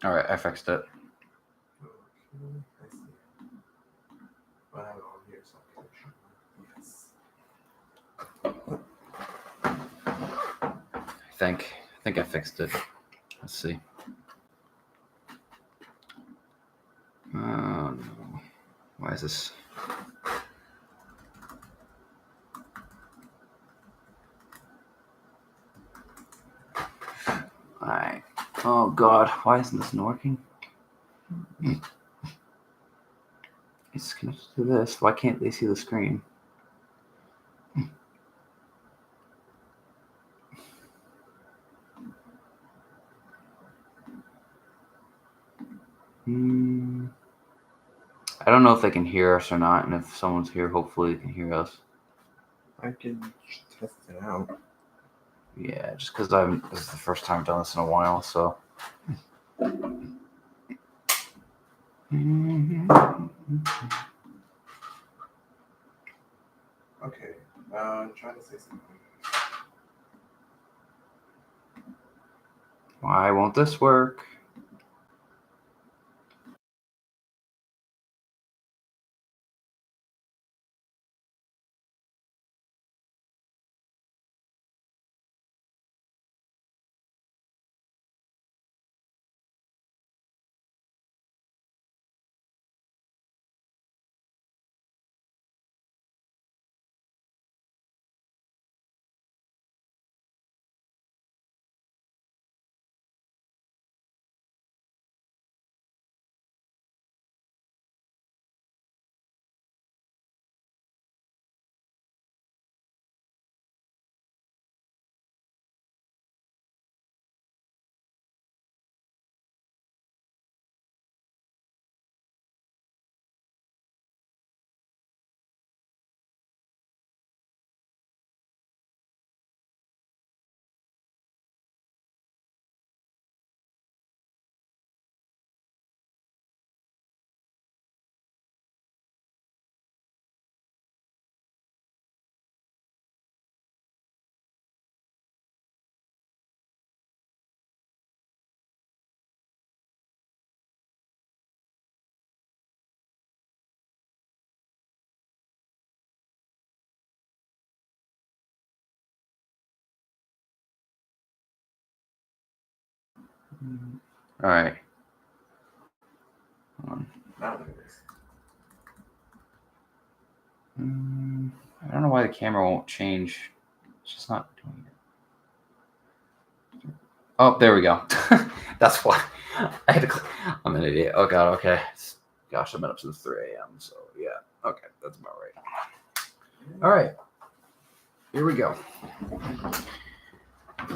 All right, I fixed it. Okay, I see. But I have it on here, so I can show you. Yes. I think I fixed it. Let's see. Oh no! Why is this? All right. Oh God! Why isn't this working? It's connected to this. Why can't they see the screen? I don't know if they can hear us or not, and if someone's here, hopefully they can hear us. I can test it out. Yeah, just because this is the first time I've done this in a while, so. Okay, try to say something. Why won't this work? All right. Now there it is. I don't know why the camera won't change. It's just not doing it. Oh, there we go. That's why I had to. I'm an idiot. Oh God. Okay. Gosh, I've been up since 3 a.m. So yeah. Okay, that's about right. All right. Here we go.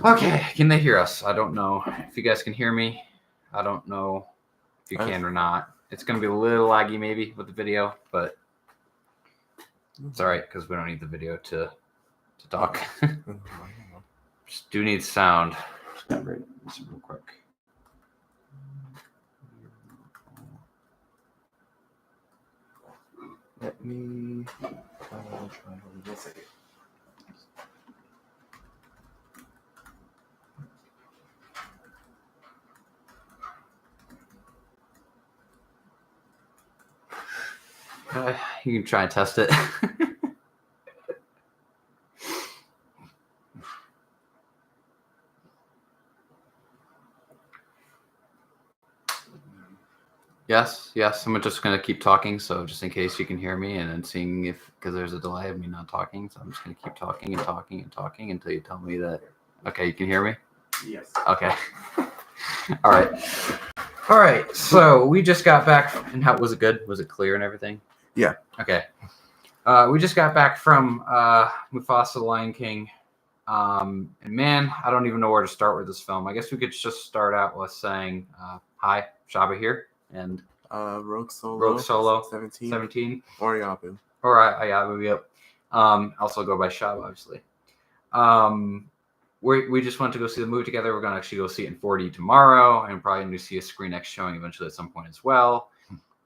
Okay, can they hear us? I don't know if you guys can hear me. I don't know if you can or not. It's going to be a little laggy maybe with the video, but it's all right because we don't need the video to talk. Just do need sound. Just gotta rate this real quick. Let me try one second. You can try and test it. Yes. I'm just going to keep talking. So just in case you can hear me and then seeing if, because there's a delay of me not talking. So I'm just going to keep talking and talking and talking until you tell me that, okay, you can hear me? Yes. Okay. All right. So we just got back. And how was it good? Was it clear and everything? Yeah. Okay. We just got back from Mufasa, the Lion King. And man, I don't even know where to start with this film. I guess we could just start out with saying, hi, Shaba here. And RogueSolo17. Or Aibu. Or Aibu, yep. Also go by Shaba, obviously. We just went to go see the movie together. We're going to actually go see it in 4D tomorrow, and probably going to see a Screen X showing eventually at some point as well.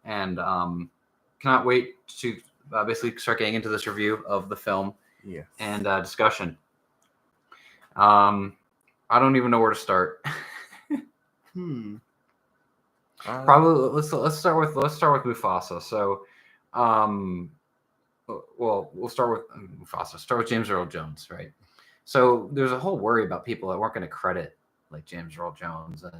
And cannot wait to basically start getting into this review of the film Yes. and discussion. I don't even know where to start. Probably let's start with Mufasa. So, well, we'll start with Mufasa. Start with James Earl Jones, right? So there's a whole worry about people that weren't going to credit like James Earl Jones, and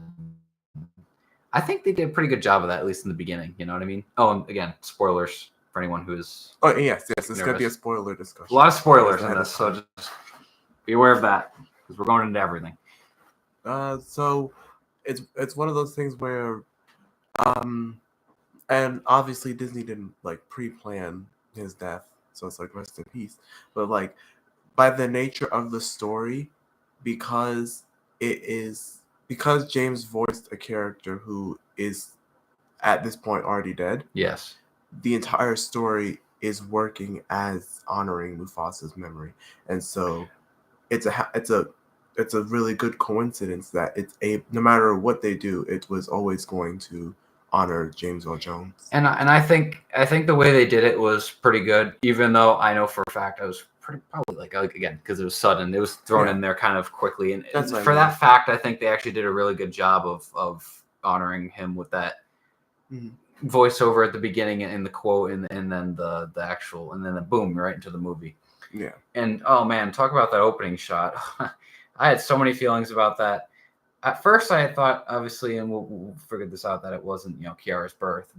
I think they did a pretty good job of that, at least in the beginning. You know what I mean? Oh, and again, spoilers for anyone who is. Oh yes, it's going to be a spoiler discussion. A lot of spoilers in this, so just be aware of that because we're going into everything. So it's one of those things where, and obviously Disney didn't like pre-plan his death, so it's like rest in peace. But like by the nature of the story, because James voiced a character who is at this point already dead. Yes. The entire story is working as honoring Mufasa's memory, and so it's a really good coincidence that no matter what they do, it was always going to honor James Earl Jones. And I think the way they did it was pretty good, even though I know for a fact I was probably like again because it was sudden, it was thrown in there kind of quickly, and for that fact, I think they actually did a really good job of honoring him with that voiceover at the beginning and the quote and then the actual and then boom right into the movie. Yeah. And oh man, talk about that opening shot. I had so many feelings about that. At first, I had thought, obviously, and we'll figure this out, that it wasn't, Kiara's birth,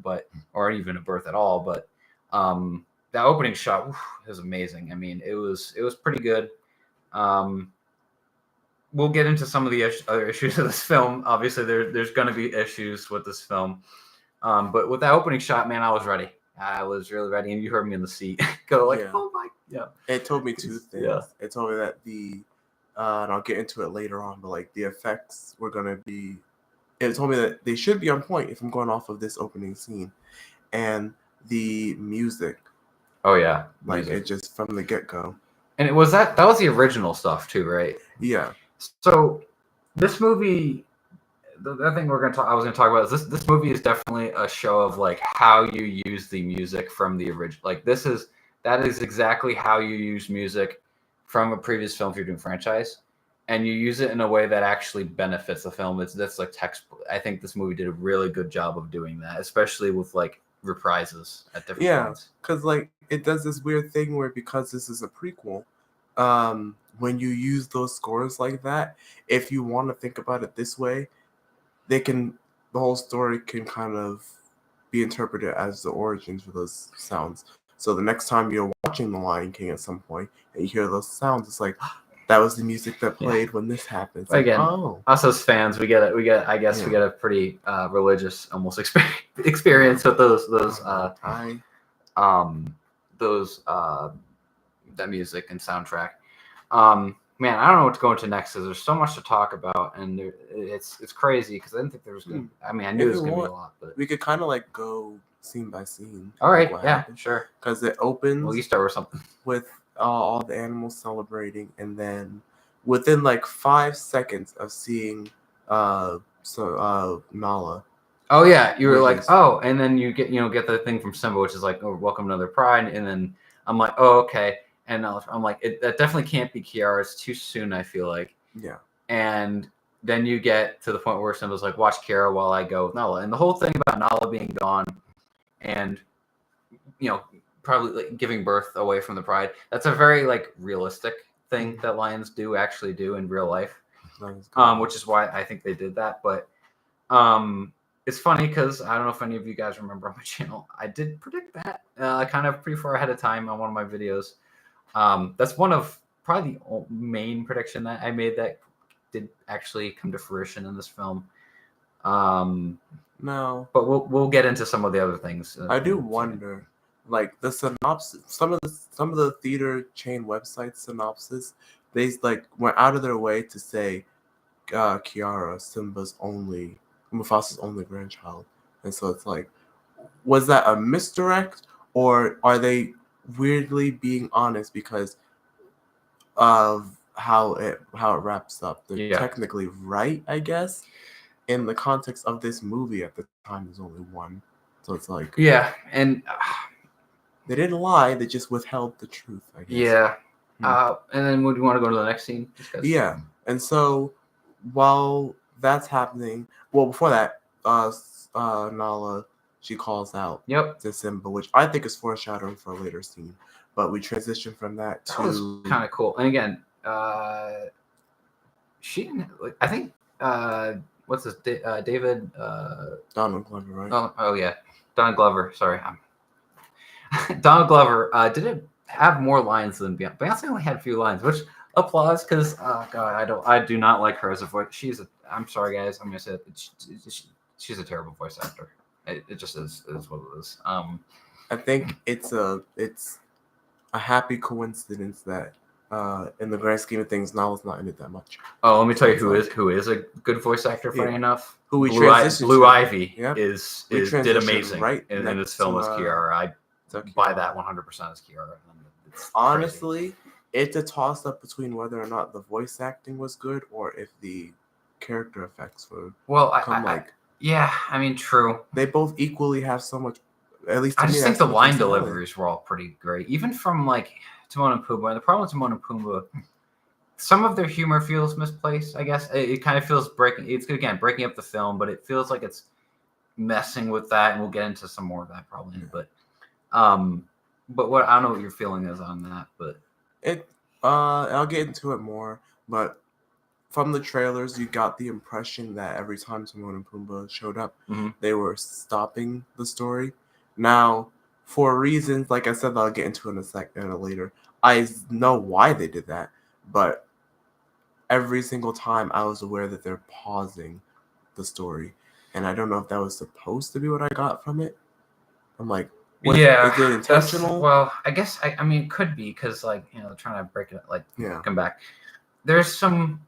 or even a birth at all. But that opening shot was amazing. I mean, it was pretty good. We'll get into some of the other issues of this film. Obviously, there's going to be issues with this film. But with that opening shot, man, I was ready. I was really ready, and you heard me in the seat go like, "Oh my!" Yeah. It told me two things. Yeah. It told me that and I'll get into it later on, but like the effects were gonna be. It told me that they should be on point if I'm going off of this opening scene, and the music. Oh yeah, like it just from the get go. And it was that was the original stuff too, right? Yeah. So this movie. The other thing I was going to talk about is this movie is definitely a show of like how you use the music from the original. Like that is exactly how you use music from a previous film if you're doing franchise, and you use it in a way that actually benefits the film. That's like textbook. I think this movie did a really good job of doing that, especially with like reprises at different points. Because like it does this weird thing where because this is a prequel, when you use those scores like that, if you want to think about it this way, the whole story can kind of be interpreted as the origins for those sounds. So the next time you're watching The Lion King at some point and you hear those sounds, it's like that was the music that played when this happened. Again, us as fans, we get a pretty religious almost experience with that music and soundtrack. Man, I don't know what to go into next because there's so much to talk about, and it's crazy because I didn't think there was going to. I mean, I knew there was going to be a lot, but we could kind of like go scene by scene. All right, yeah, sure. Because it opens. Well, you start with something with all the animals celebrating, and then within like 5 seconds of seeing Nala. Oh yeah, you were like, oh, and then you get the thing from Simba, which is like, oh, welcome to another pride, and then I'm like, oh, okay. And I'm like, that definitely can't be Kiara. It's too soon, I feel like. Yeah. And then you get to the point where Simba's like, watch Kiara while I go with Nala. And the whole thing about Nala being gone and, probably like giving birth away from the pride, that's a very like realistic thing that lions actually do in real life. Which is why I think they did that. But it's funny because I don't know if any of you guys remember on my channel, I did predict that kind of pretty far ahead of time on one of my videos. That's one of probably the main prediction that I made that did actually come to fruition in this film. No, but we'll get into some of the other things. I do wonder, like the synopsis. Some of the theater chain website synopsis, they like went out of their way to say, Kiara, Mufasa's only grandchild, and so it's like, was that a misdirect, or are they weirdly being honest because of how it wraps up? They're technically right, I guess. In the context of this movie at the time, there's only one, so it's like and They didn't lie. They just withheld the truth, I guess. Yeah. And then would you want to go to the next scene? Yeah. And so while that's happening, well, before that, Nala, she calls out to Simba, which I think is foreshadowing for a later scene. But we transition from that to... That was kind of cool. And again, she didn't, like, I think, what's this, David? Donald Glover, right? Oh yeah, Donald Glover. Sorry. Donald Glover didn't have more lines than Beyonce. Beyonce only had a few lines, which applause, because I do not like her as a voice. I'm sorry guys, I'm gonna say it. She's a terrible voice actor. It just is what it is. I think it's a happy coincidence that in the grand scheme of things, Nala's not in it that much. Oh, let me tell you who is a good voice actor. Funny enough, who we transitioned Blue to. Ivy Yep. did amazing in this film as Kiara. I buy that 100% as Kiara. Honestly, it's a toss up between whether or not the voice acting was good or if the character effects were yeah, I mean, true. They both equally have so much. At least I just think the line deliveries were all pretty great, even from like Timon and Pumbaa. And the problem with Timon and Pumbaa, some of their humor feels misplaced. I guess it kind of feels breaking. It's again breaking up the film, but it feels like it's messing with that, and we'll get into some more of that probably. Yeah. But what I don't know what your feeling is on that, but I'll get into it more. But from the trailers, you got the impression that every time Timon and Pumbaa showed up, they were stopping the story. Now, for reasons, like I said, that I'll get into in a second later, I know why they did that, but every single time I was aware that they're pausing the story, and I don't know if that was supposed to be what I got from it. I'm like, is it intentional? Well, I guess I mean it could be because like they're trying to break it come back. There's some.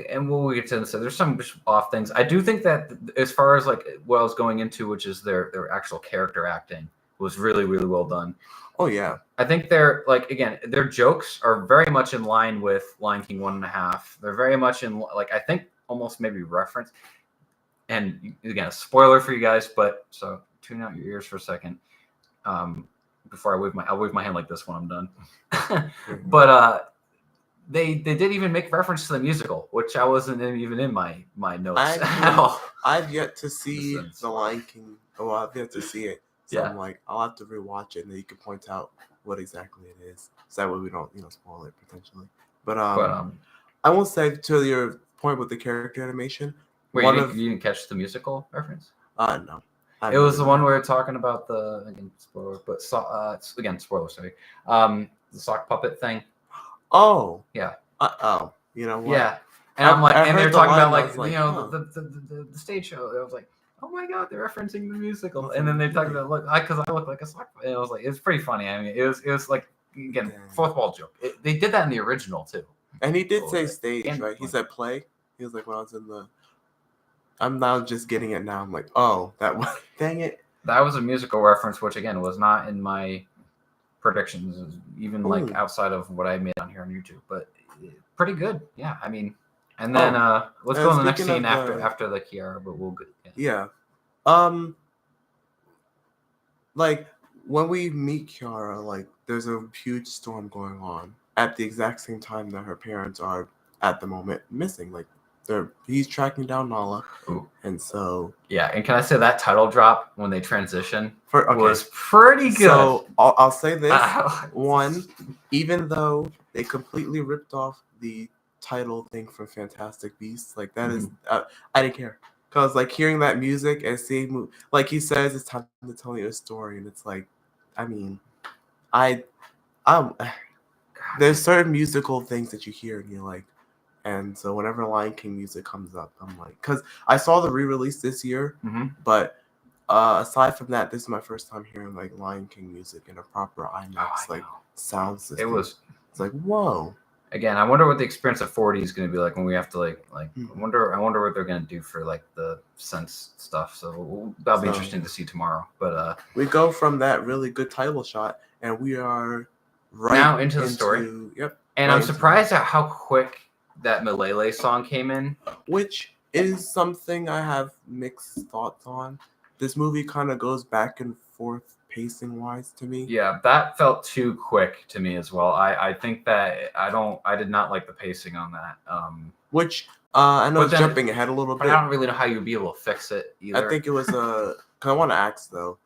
And we'll get to this. There's some off things. I do think that as far as like what I was going into, which is their actual character acting, was really, really well done. Oh yeah. I think they're like, again, their jokes are very much in line with Lion King 1.5. They're very much in I think almost maybe reference. And again, a spoiler for you guys, but so tune out your ears for a second. Before I'll wave my hand like this when I'm done. But They did even make reference to the musical, which I wasn't even in my notes. I've yet to see The Lion King. Oh, I've yet to see it. So I'm like, I'll have to rewatch it, and then you can point out what exactly it is. So that way we don't, spoil it potentially. But I won't say to your point with the character animation. Wait, you didn't catch the musical reference? No. It was the one where we're talking about the spoiler, but again spoiler. Sorry, the sock puppet thing. Oh yeah. You know what? Yeah, and I'm like, and they're talking about the stage show. I was like, oh my god, they're referencing the musical, and then they talk about because I look like a sock, and I was like, it's pretty funny. I mean, it was like again fourth wall joke. They did that in the original too. And he did say stage, right? He said play. He was like, when I was in the. I'm now just getting it now. I'm like, oh, that was dang it. That was a musical reference, which again was not in my predictions, even like outside of what I made on here on YouTube, but pretty good. Yeah, I mean, and then let's go on the next scene after the Kiara, but we'll go. Yeah. Like when we meet Kiara, like there's a huge storm going on at the exact same time that her parents are at the moment missing. Like he's tracking down Nala. Ooh. And so yeah, and can I say that title drop when they transition was pretty good. So I'll say this. One, even though they completely ripped off the title thing from Fantastic Beasts, like that is I didn't care. Because like hearing that music and seeing like he says it's time to tell you a story, and it's like, I mean, there's certain musical things that you hear and you're like. And so whenever Lion King music comes up, I'm like, because I saw the re-release this year, but aside from that, this is my first time hearing like Lion King music in a proper IMAX sound system. It's like, whoa. Again, I wonder what the experience of 4D is going to be like when we have to I wonder what they're going to do for like the sense stuff. So that'll be interesting to see tomorrow. But we go from that really good title shot, and we are now into the story. Yep. And I'm surprised at how quick that Malele song came in, which is something I have mixed thoughts on. this movie kind of goes back and forth pacing wise to me. Yeah, that felt too quick to me as well. I think that I did not like the pacing on that. Which I know But it's then- jumping ahead a little But bit. I don't really know how you'd be able to fix it either. I think it was cause I want to ask though,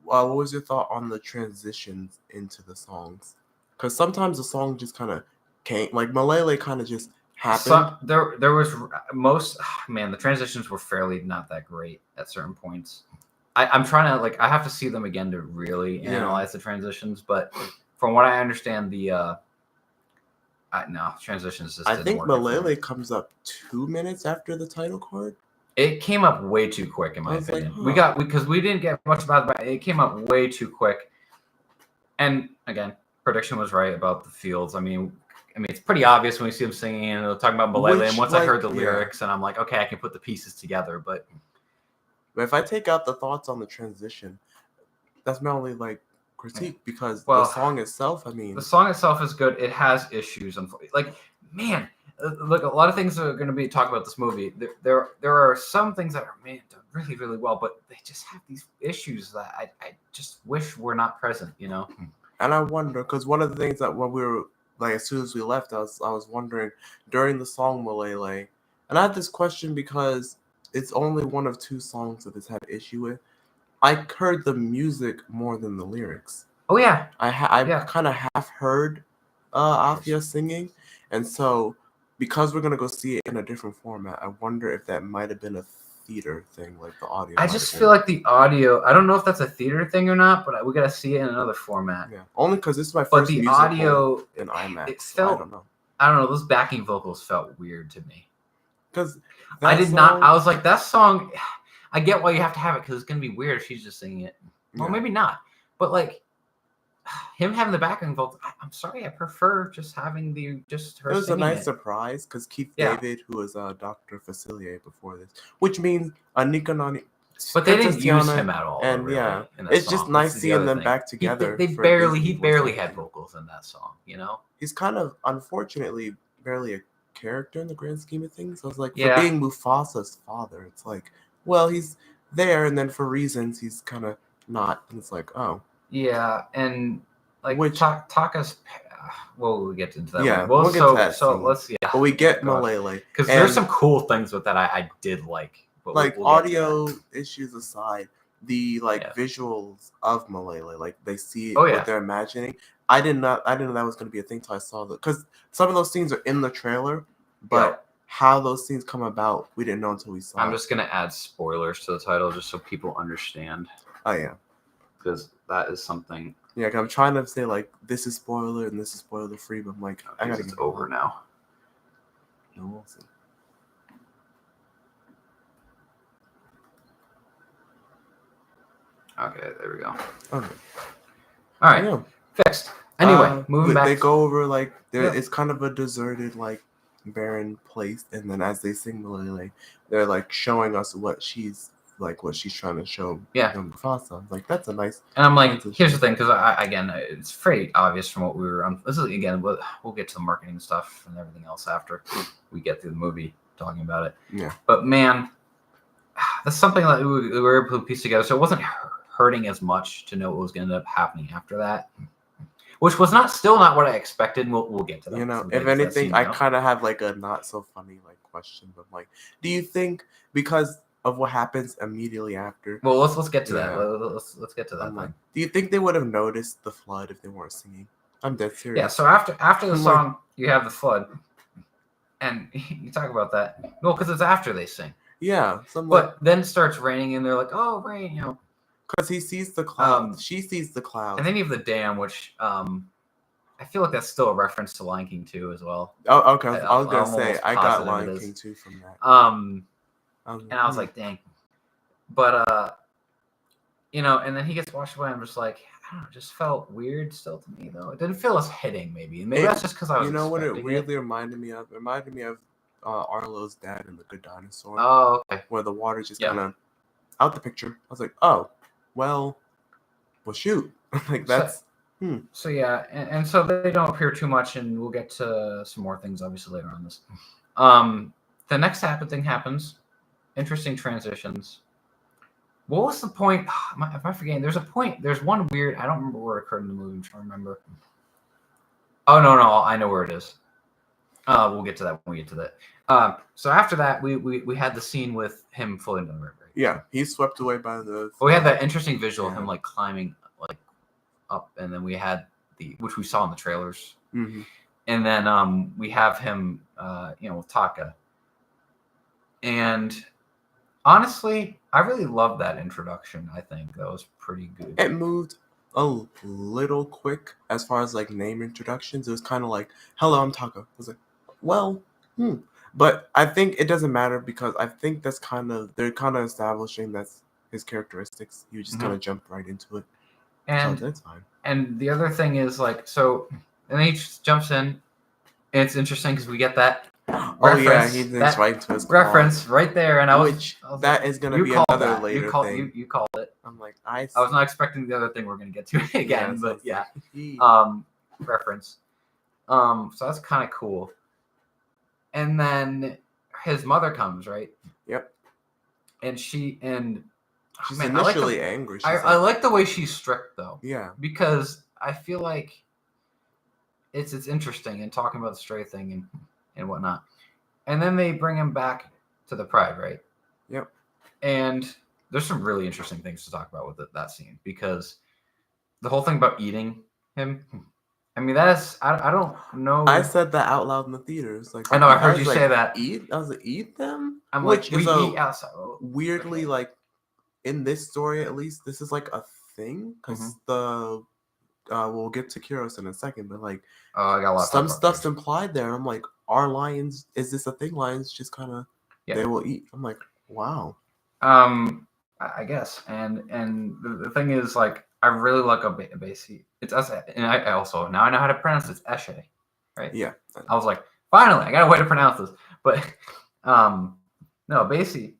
what was your thought on the transitions into the songs? Because sometimes the song just kind of came, like Malele kind of just happened. There was the transitions were fairly not that great at certain points. I'm trying to I have to see them again to really analyze the transitions, but from what I understand, the no transitions just. I didn't think work for me. Malele comes up 2 minutes after the title card. It came up way too quick, in my opinion. Because we didn't get much about it. It came up way too quick. And again, prediction was right about the fields. I mean, it's pretty obvious when we see him singing and talking about Malele. And once I heard the lyrics, and I'm like, okay, I can put the pieces together. But if I take out the thoughts on the transition, that's my only critique because the song itself. I mean, the song itself is good. It has issues. Look, a lot of things are going to be talked about this movie. There are some things that are made really, really well, but they just have these issues that I just wish were not present, And I wonder, because one of the things that when we were, as soon as we left, I was wondering, during the song Malele, and I had this question because it's only one of 2 songs that this had issue with. I heard the music more than the lyrics. Oh, yeah. I kind of half heard Afia singing, and so because we're going to go see it in a different format, I wonder if that might have been a theater thing, like the audio. I just feel like the audio, I don't know if that's a theater thing or not, but we got to see it in another format. Yeah, only because this is my first musical audio in IMAX. It felt, I don't know, those backing vocals felt weird to me. Because I was like, that song, I get why you have to have it because it's going to be weird if she's just singing it. Well, maybe not. But him having the backing vocals, I'm sorry, I prefer just having her singing it. It was a nice surprise because Keith David, who was Dr. Facilier before this, which means Anika Nani. But they didn't use him at all. And really, it's just nice seeing them back together. He barely had vocals in that song, He's kind of, unfortunately, barely a character in the grand scheme of things. I was like, Yeah. for being Mufasa's father, it's like, well, he's there, and then for reasons, he's kind of not. And it's like, oh. Yeah, and Taka's. Well, we'll get into that. Yeah, one. we'll get to that. So let's But we get Malele because there's some cool things with that I did like. But we'll audio issues aside, the visuals of Malele, they see what they're imagining. I didn't know that was going to be a thing till I saw because some of those scenes are in the trailer, but how those scenes come about, we didn't know until we saw. I'm just gonna add spoilers to the title just so people understand. Oh yeah, because that is something. Yeah, I'm trying to say this is spoiler and this is spoiler free, but I'm like, I gotta get over now. No, we'll see. Okay, there we go. Okay. All right. Fixed. Anyway, moving back. They go over it's kind of a deserted barren place, and then as they sing Malele, they're showing us what she's trying to show. Mufasa. That's a nice. And I'm like, here's the thing, because again, it's pretty obvious from what we were on. This is again, we'll get to the marketing stuff and everything else after we get through the movie talking about it. Yeah. But man, that's something that we were able to piece together. So it wasn't hurting as much to know what was going to end up happening after that. Which was still not what I expected. We'll get to that. If anything, I kind of have a not so funny question, but do you think because of what happens immediately after? Well, let's get to that. Let's get to that. Do you think they would have noticed the flood if they weren't singing? I'm dead serious. Yeah. So after the song, you have the flood, and you talk about that. Well, because it's after they sing. Yeah. But then it starts raining, and they're like, "Oh, rain!" Because he sees the clouds. She sees the clouds. And then you have the dam, which I feel like that's still a reference to Lion King 2 as well. Oh, okay. I was going to say, I got Lion King 2 from that. And I was like, dang. But, and then he gets washed away. I'm just like, I don't know, it just felt weird still to me, though. It didn't feel as hitting, maybe. Maybe that's just because I was what it weirdly reminded me of? It reminded me of Arlo's dad in The Good Dinosaur. Oh, okay. Where the water just kind of out the picture. I was like, oh. Well, shoot. That's. So yeah, and so they don't appear too much, and we'll get to some more things obviously later on this. The next thing happens. Interesting transitions. What was the point? Am I forgetting? There's a point. There's one weird. I don't remember where it occurred in the movie. I'm trying to remember. Oh no, I know where it is. We'll get to that when we get to that. So after that, we had the scene with him floating down the river. Yeah, he's swept away by the. Well, we had that interesting visual of him like climbing like up, and then we had which we saw in the trailers, Mm-hmm. and then we have him, with Taka. And honestly, I really love that introduction. I think that was pretty good. It moved a little quick as far as like name introductions. It was kind of like, "Hello, I'm Taka." I was like, "Well, But I think it doesn't matter because I think they're kind of establishing that's his characteristics. You just kind of jump right into it, and so that's fine. And the other thing is like and then he just jumps in. And it's interesting because we get that. Reference, he thinks right into his reference right there, and that is going to be another later thing. You called it. I'm like, I was not expecting the other thing we're going to get to again, but yeah, reference. So that's kind of cool. And then his mother comes, right? Yep. And she's initially angry. I like the way she's strict though. Yeah. Because I feel like it's interesting and talking about the stray thing and whatnot. And then they bring him back to the Pride, right? Yep. And there's some really interesting things to talk about with that scene because the whole thing about eating him. I mean, I don't know. I said that out loud in the theaters. Like, I know, I heard you say that. Eat? I was like, eat them? Which is eat outside. Weirdly, like, in this story at least, this is like a thing because we'll get to Kiros in a second, but like, I got a lot some stuff's implied there. I'm like, are lions? Is this a thing? Lions just kind of they will eat. I'm like, wow. I guess, and the thing is, like, I really like a Basi. It's Eshe, and I also now I know how to pronounce it. It's Eshe, right? Yeah. I was like, finally, I got a way to pronounce this. But no, Basi.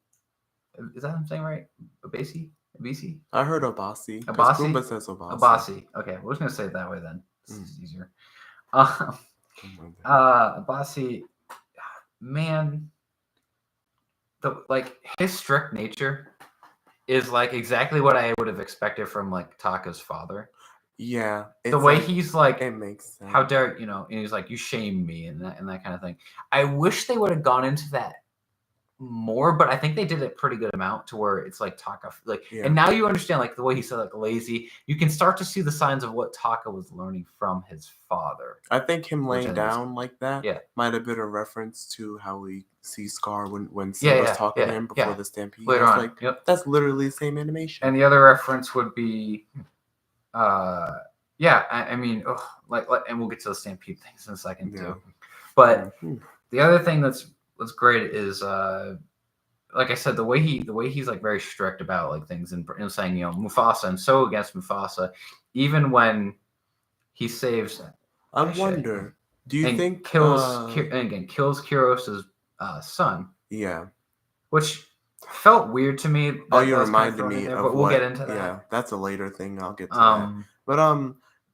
Is that what I'm saying right? Basi? Abasi? I heard Abasi. Abasi? Pumbaa says Abasi. Abasi. Okay, we're just gonna say it that way then. It's easier. Abasi, man, his strict nature is like exactly what I would have expected from like Taka's father. Yeah, the way he's like, it makes sense. How dare and he's like, you shame me and that kind of thing. I wish they would have gone into that more, but I think they did a pretty good amount to where it's like Taka and now you understand like the way he said like lazy. You can start to see the signs of what Taka was learning from his father. I think him laying down like that might have been a reference to how we see Scar when Simba's talking to him before the Stampede. Later on, that's literally the same animation. And the other reference would be I mean, and we'll get to the Stampede things in a second too. But the other thing that's great is like I said, the way he's like very strict about like things and saying Mufasa and so against Mufasa, even when he saves. I wonder, do you think kills Kiros' son? Yeah, which felt weird to me. You reminded me of but we'll get into that. Yeah, that's a later thing. I'll get to that. But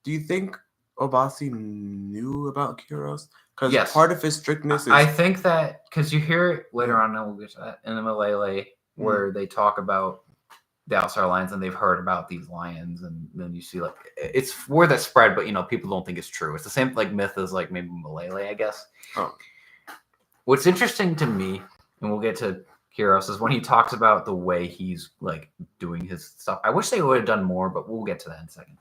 do you think Abasi knew about Kiros? Because part of his strictness is... I think that... Because you hear it later on, and we'll get to that, in the Malele, where they talk about the outside lions, and they've heard about these lions, and then you see, like... It's word that's spread, but, people don't think it's true. It's the same, like, myth as, like, maybe Malele, I guess. Oh. What's interesting to me, and we'll get to Kiros, is when he talks about the way he's, like, doing his stuff. I wish they would have done more, but we'll get to that in a second.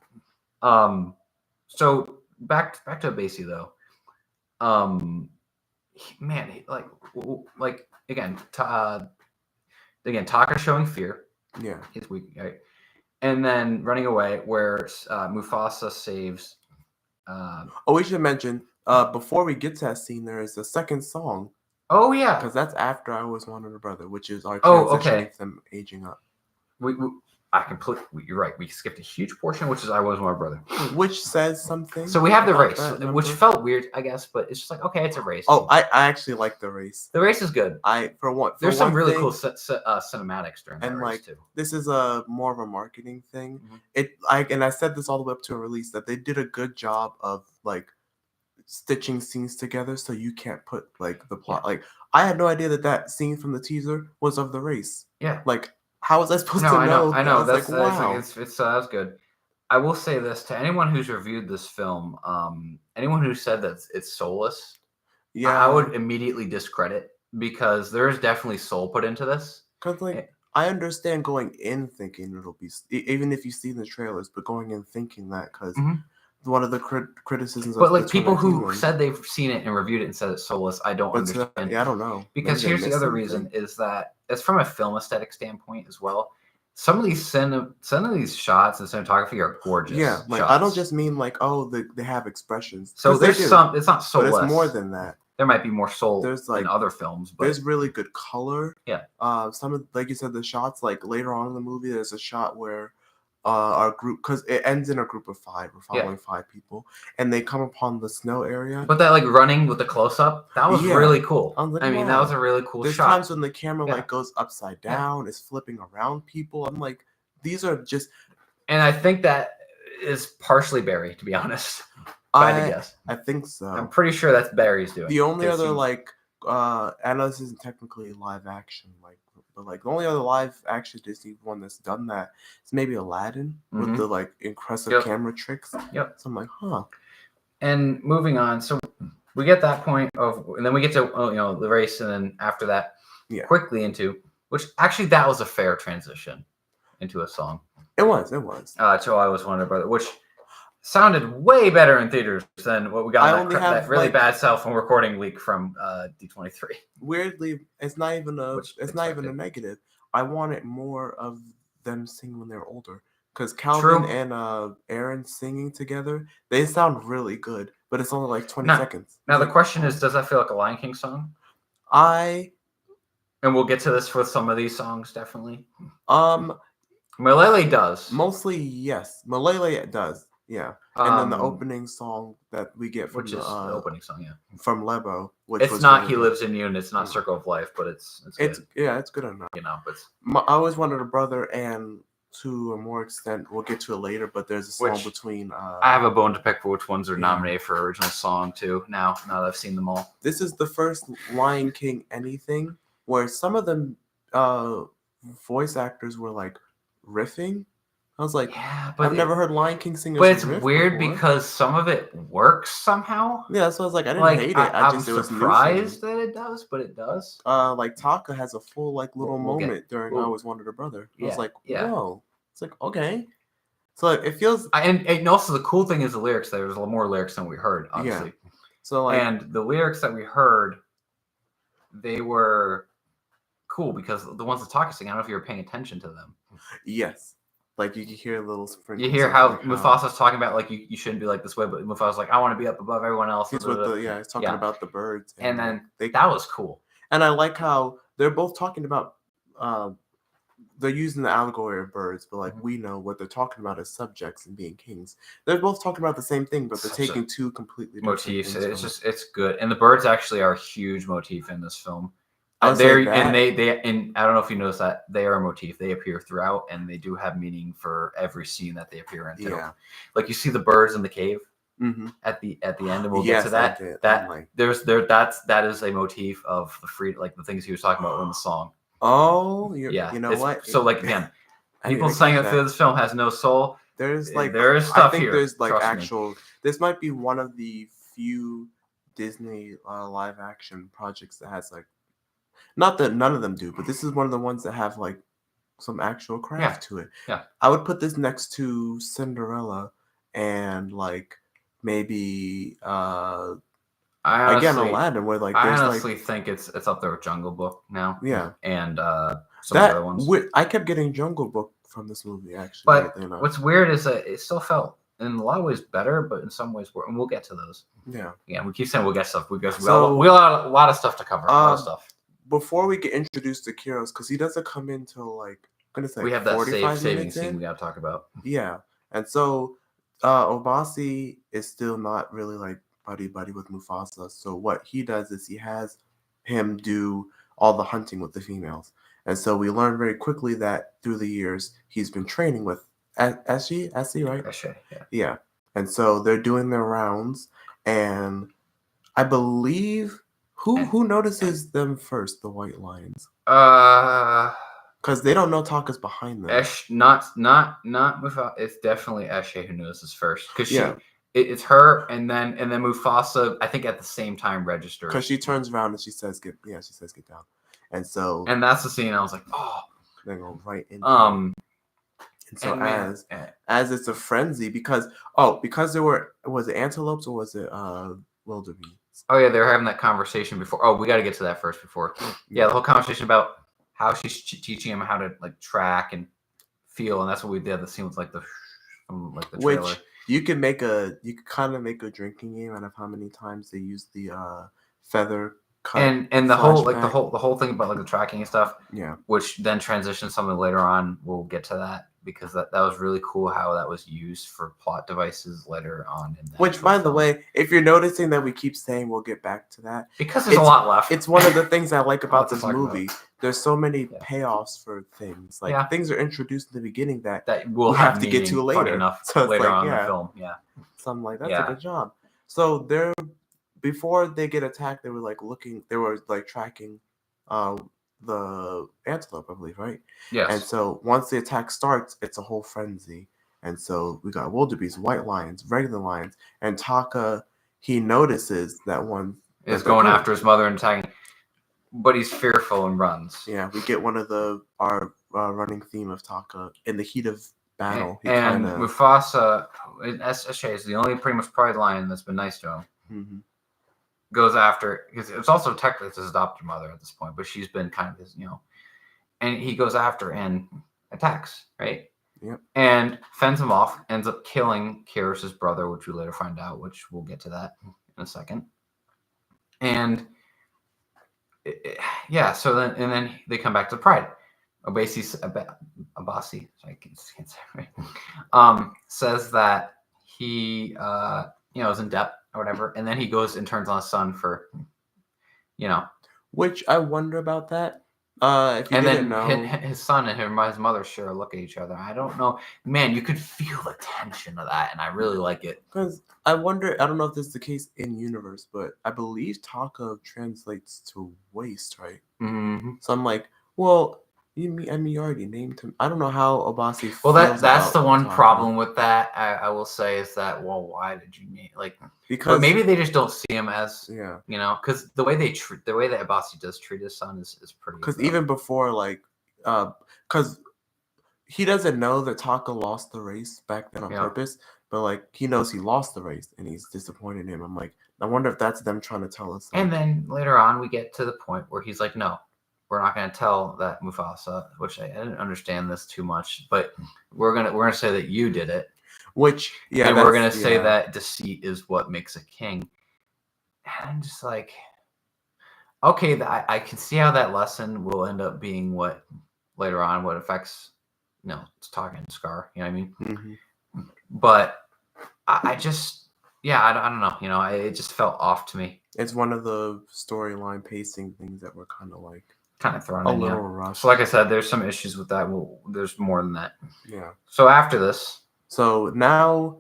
So, back to Abasi, though. Again, Taka showing fear. Yeah, he's weak, right? And then running away, where Mufasa saves. We should mention before we get to that scene, there is a second song. Oh yeah, because that's after I Was Wanted a Brother, which is our transition of them aging up. You're right. We skipped a huge portion, which is I Was My Brother. Which says something. So we have the race, which felt weird, I guess, but it's just like, okay, it's a race. Oh, I actually like the race. The race is good. There's some really cool cinematics during that race, too. This is a more of a marketing thing. And I said this all the way up to a release, that they did a good job of, like, stitching scenes together so you can't put, like, the plot. Like, I had no idea that scene from the teaser was of the race. Yeah. Like, How was I supposed No, to I know. know? I know. was That's like, wow. that's good. I will say this to anyone who's reviewed this film. Anyone who said that it's soulless, I Yeah, would immediately discredit because there is definitely soul put into this. because like I understand going in thinking it'll be even if you see the trailers, but going in thinking that because one of the criticisms But of like the people 2019 who one, said they've seen it and reviewed it and said it's soulless, I don't but understand. yeah, I don't know. Because Maybe they here's the missed other something? reason is that it's from a film aesthetic standpoint as well. Some of these some of these shots and cinematography are gorgeous. Yeah, like shots. I don't just mean like they have expressions. So there's some. It's not but soulless. it's more than that. There might be more soul There's like in other films, but there's really good color. Yeah. Some of like you said, the shots like later on in the movie, there's a shot where our group, because it ends in a group of 5. We're following 5 people, and they come upon the snow area. But that like running with the close up, that was really cool. I was like, mean, that was a really cool There's shot. times when the camera like goes upside down, is flipping around people. I'm like, these are just. And I think that is partially Barry, to be honest. I guess. I think so. I'm pretty sure that's Barry's doing. The only other like I know this isn't technically live action, like, but like the only other live action Disney one that's done that is maybe Aladdin with the like impressive camera tricks. Yep. So I'm like, huh. And moving on, so we get that point of, and then we get to the race, and then after that, quickly into which actually that was a fair transition into a song. It was. To I Was Wonder Brother, which sounded way better in theaters than what we got that really bad self-film recording leak from D23. Weirdly, it's not even a negative. I wanted more of them singing when they're older. Because Calvin and Aaron singing together, they sound really good, but it's only like 20 seconds. Now the question is, does that feel like a Lion King song? And we'll get to this with some of these songs, definitely. Malele does. Mostly, yes. Malele does, yeah. And then the opening song that we get from the opening song, from Lebo, which it's not He Lives in You, and it's not Circle of Life, but it's good. It's good enough. But I Always Wanted a Brother, and to a more extent, we'll get to it later. But there's a song between. I have a bone to pick for which ones are nominated for original song too. Now that I've seen them all, this is the first Lion King anything where some of them voice actors were like riffing. I was like, but I've never heard Lion King singers. But it's weird because some of it works somehow. Yeah, so I was like, I didn't hate it. I'm surprised that it does, but it does. Like Taka has a full like little moment during I Always Wanted a Brother. I was like, whoa. It's like, okay. So like, it feels. And also the cool thing is the lyrics. There was a little more lyrics than we heard, obviously. Yeah. So like, and the lyrics that we heard, they were cool because the ones that Taka sing, I don't know if you were paying attention to them. Yes. Like you can hear a little sprinkles. You hear how Mufasa's talking about like you shouldn't be like this way, but Mufasa's like, I want to be up above everyone else. He's he's talking about the birds. And then that was cool. And I like how they're both talking about they're using the allegory of birds, but like we know what they're talking about as subjects and being kings. They're both talking about the same thing, but they're taking two completely different motifs. Things it's good. And the birds actually are a huge motif in this film. They I don't know if you noticed that they are a motif. They appear throughout, and they do have meaning for every scene that they appear into. Yeah. Like you see the birds in the cave at the end, and we'll get to that. That is a motif of the free, like the things he was talking about in the song. Oh, you know what? So like again, people saying that this film has no soul. There's stuff I think here. There's like actual. This might be one of the few Disney live action projects that has like. Not that none of them do, but this is one of the ones that have like some actual craft to it. Yeah, I would put this next to Cinderella and like maybe again Aladdin, where like I honestly think it's up there with Jungle Book now. Yeah, and some other ones. I kept getting Jungle Book from this movie actually. But what's weird is that it still felt in a lot of ways better, but in some ways worse. And we'll get to those. Yeah, we keep saying we'll get stuff. We got a lot of stuff to cover. A lot of stuff. Before we get introduced to Kiros, because he doesn't come in till like I'm gonna say we have that saving scene we gotta talk about. Yeah, and so Obasi is still not really like buddy with Mufasa. So what he does is he has him do all the hunting with the females, and so we learn very quickly that through the years he's been training with Essie, right? Essie, yeah. And so they're doing their rounds, and I believe. Who notices them first? The white lions. Because they don't know Taka's behind them. Not Mufasa. It's definitely Eshe who knows this first, because it's her, and then Mufasa, I think, at the same time registers. Because she turns around and she says, "Get down," and that's the scene. I was like, oh, they go right into it. And so and as it's a frenzy, because was it antelopes or was it wildebeest? Oh yeah, they were having that conversation before. Oh, we got to get to that first before. Yeah, the whole conversation about how she's teaching him how to like track and feel, and that's what we did. The scene was like the trailer. Which you could kind of make a drinking game out of how many times they use the feather cut and the whole thing about like the tracking and stuff. Yeah. Which then transitions something later on. We'll get to that, because that was really cool how that was used for plot devices later on. Which, by the way, if you're noticing that we keep saying we'll get back to that, because there's a lot left. It's one of the things I like about this movie. There's so many payoffs for things. Like things are introduced in the beginning that we'll have to get to later. So later on in the film. Yeah. So I'm like, that's a good job. So before they get attacked, they were like tracking the antelope, I believe, right? Yes. And so once the attack starts, it's a whole frenzy. And so we got wildebeest, white lions, regular lions, and Taka, he notices that one is going after his mother and attacking, but he's fearful and runs. Yeah, we get one of our running theme of Taka in the heat of battle. And Mufasa, Eshe is the only pretty much pride lion that's been nice to him. Mm-hmm. Goes after, because it's also technically his adopted mother at this point, but she's been kind of his, and he goes after and attacks, right? Yep. And fends him off, ends up killing Kiros' brother, which we later find out, which we'll get to that in a second. And so then they come back to Pride. Abasi, I can't say it right. Says that he is in debt or whatever, and then he goes and turns on his son for, which I wonder about that. If you didn't know, his son and his mother share a look at each other. I don't know, man. You could feel the tension of that, and I really like it. Because I wonder. I don't know if this is the case in universe, but I believe Taka translates to waste, right? Mm-hmm. So I'm like, well. You already named him. I don't know how Abasi feels. Well, that's the one problem with that. I will say is that, well, why did you name because maybe they just don't see him as because the way that Abasi does treat his son is pretty. Because even before because he doesn't know that Taka lost the race back then on purpose, but he knows he lost the race and he's disappointed in him. I'm like, I wonder if that's them trying to tell us. And then later on, we get to the point where he's like, no. We're not going to tell that Mufasa, which I didn't understand this too much, but we're gonna say that you did it. Which and we're gonna say that deceit is what makes a king. And I'm just like, okay, I can see how that lesson will end up being what later on what affects, it's talking Scar. You know what I mean? Mm-hmm. But I just, I don't know. It just felt off to me. It's one of the storyline pacing things that were kind of thrown a in, little rushed. So like I said, there's some issues with that. There's more than that. Yeah. So after this. So now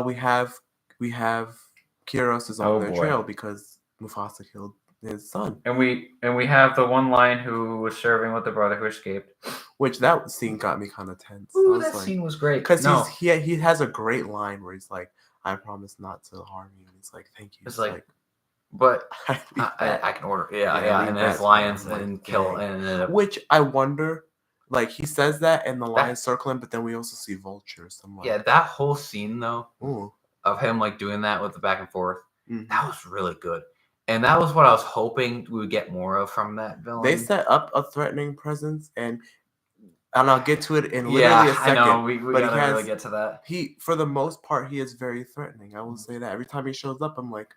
we have Kiros is on their trail because Mufasa killed his son. And we have the one lion who was serving with the brother who escaped. Which that scene got me kind of tense. Ooh, that scene was great. Because he has a great line where he's like, I promise not to harm you. And he's like, thank you. It's like but I can order. And then his lions and kill. Which I wonder, he says that and the lions circle him, but then we also see vultures. So that whole scene, though, of him, doing that with the back and forth, that was really good. And that was what I was hoping we would get more of from that villain. They set up a threatening presence, and I'll get to it in literally a second. I know. We gotta really get to that. For the most part, he is very threatening. I will say that. Every time he shows up, I'm like,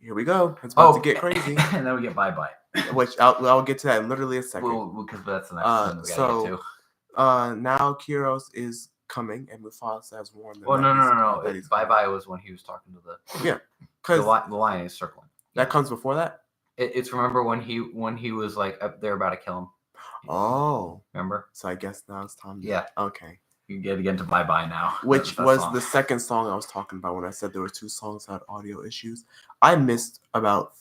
here we go. It's about to get crazy. And then we get bye-bye. Which I'll get to that in literally a second. Because that's the next thing we gotta get to. Now Kiros is coming, and Mufasa has warned them. Well, no. Bye-bye was when he was talking to the lion is circling. That comes before that? It's remember when he was up there about to kill him. Oh. Remember? So I guess now it's time. Yeah. Okay. You get to bye-bye now. Which was the second song I was talking about when I said there were two songs that had audio issues. I missed about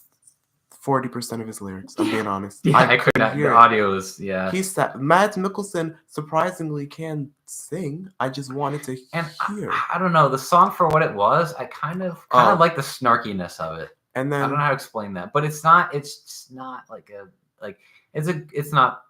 40% of his lyrics. I'm being honest. Yeah, I could not. hear The it. audio is Mads Mikkelsen surprisingly can sing. I just wanted to And hear. I don't know the song for what it was. I kind of like the snarkiness of it. And then I don't know how to explain that, but it's not. It's just not like a like. It's not.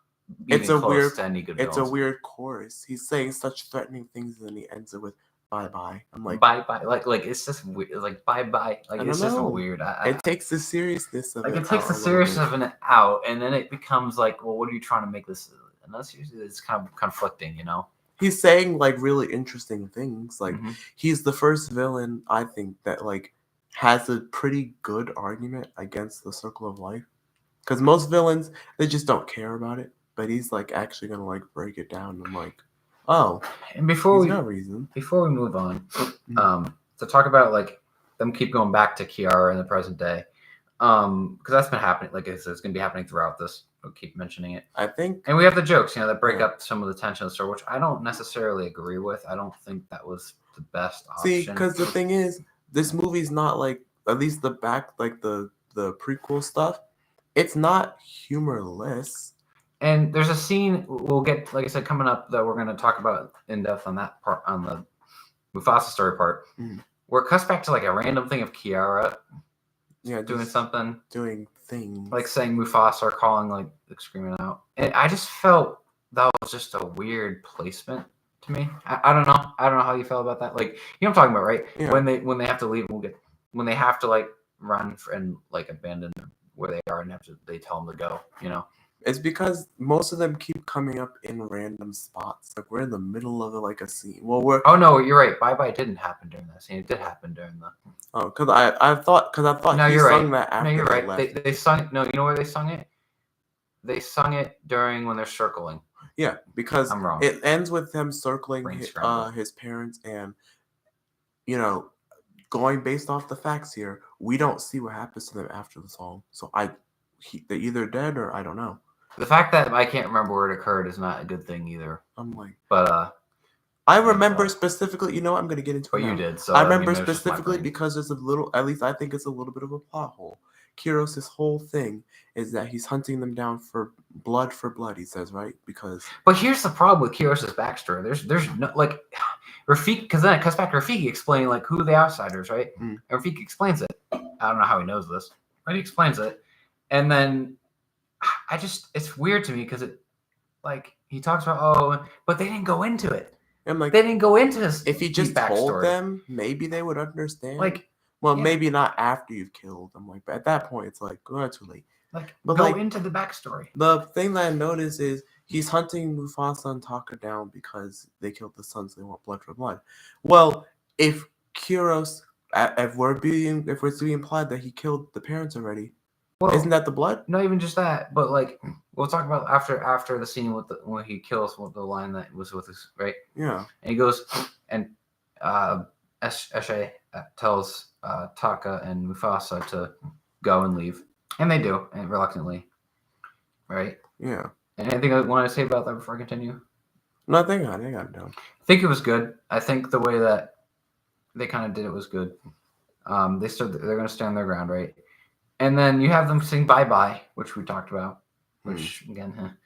It's a close weird. to any good It's villains. a weird chorus. He's saying such threatening things, and then he ends it with "bye bye." I'm like, bye bye. Like it's just weird. Like bye bye. Like it's just weird. It takes the seriousness of like it. It takes the seriousness of it out, and then it becomes like, well, what are you trying to make this? And that's usually it's kind of conflicting, you know. He's saying like really interesting things. Like Mhm. he's the first villain I think that like has a pretty good argument against the circle of life. Because most villains, they just don't care about it. But he's like actually gonna like break it down. I'm like, oh, And before we move on, to talk about like them keep going back to Kiara in the present day, because that's been happening. Like it's going to be happening throughout this. We'll keep mentioning it. I think, and we have the jokes, that break up some of the tension of the story, which I don't necessarily agree with. I don't think that was the best option. See, because the thing is, this movie's not like, at least the back, like the prequel stuff. It's not humorless. And there's a scene we'll get, like I said, coming up that we're going to talk about in depth on that part, on the Mufasa story part, where it cuts back to like a random thing of Kiara, doing something, doing things, like saying Mufasa or calling, like screaming out. And I just felt that was just a weird placement to me. I don't know. I don't know how you felt about that. Like, you know what I'm talking about, right? Yeah. When they have to leave, when they have to like run and like abandon where they are and they tell them to go, It's because most of them keep coming up in random spots. Like we're in the middle of like a scene. Well, we're. Oh no, you're right. Bye bye didn't happen during that scene. It did happen during the. Oh, because I thought No, he you're sung right. that after No, you're they right. left. They sung. No, you know where they sung it? They sung it during when they're circling. Yeah, because I'm wrong. It ends with them circling his parents, and going based off the facts here, we don't see what happens to them after the song. So they're either dead or I don't know. The fact that I can't remember where it occurred is not a good thing either. I'm like, but I remember specifically. You know, I'm gonna get into. But it now. You did. So I remember specifically because there's a little. At least I think it's a little bit of a plot hole. Kiros' whole thing is that he's hunting them down for blood. He says, right? Because. But here's the problem with Kiros' backstory. There's no like Rafiki, because then it cuts back to Rafiki explaining like who the outsiders, right? And Rafiki explains it. I don't know how he knows this, but he explains it, and then it's weird to me because it like he talks about but they didn't go into it. I'm like, they didn't go into his. If he just told them, maybe they would understand. Like, well, maybe not after you've killed. I'm like, but at that point, it's like, too late. Like, go into the backstory. The thing that I noticed is he's hunting Mufasa and Taka down because they killed the son, so they want blood for blood. Well, if Kiros, if we're being implied that he killed the parents already, isn't that the blood? Not even just that, but like we'll talk about after the scene with when he kills with the line that was with us, right? Yeah. And he goes and Eshe tells Taka and Mufasa to go and leave, and they do, and reluctantly, right? Yeah. And anything I want to say about that before I continue? Nothing. I got it down. I think it was good. I think the way that they kind of did it was good. They're going to stand their ground, right? And then you have them sing "Bye Bye," which we talked about. Which again,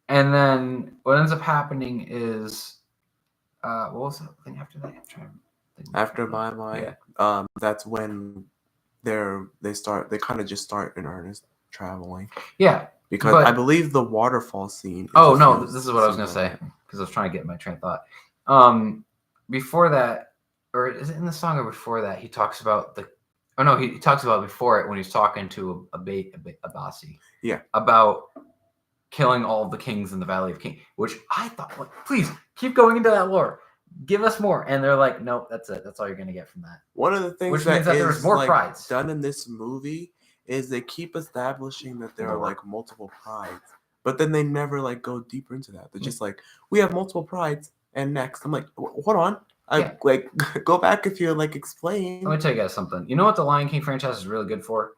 and then what ends up happening is, what was the thing after that? After "Bye Bye," yeah. That's when they kind of just start in earnest traveling. Yeah, because I believe the waterfall scene. Oh no, this is what I was gonna say because I was trying to get my train of thought. Before that, or is it in the song or before that? He talks about the. Oh no, he talks about before it when he's talking to Abasi. Yeah. About killing all of the kings in the Valley of Kings, which I thought, like, please keep going into that lore. Give us more. And they're like, nope, that's it. That's all you're gonna get from that. One of the things which means that there was more prides done in this movie is they keep establishing that there are like multiple prides, but then they never like go deeper into that. They're just like, we have multiple prides, and next. I'm like, hold on. Like go back if you're like explain. Let me tell you guys something. You know what the Lion King franchise is really good for?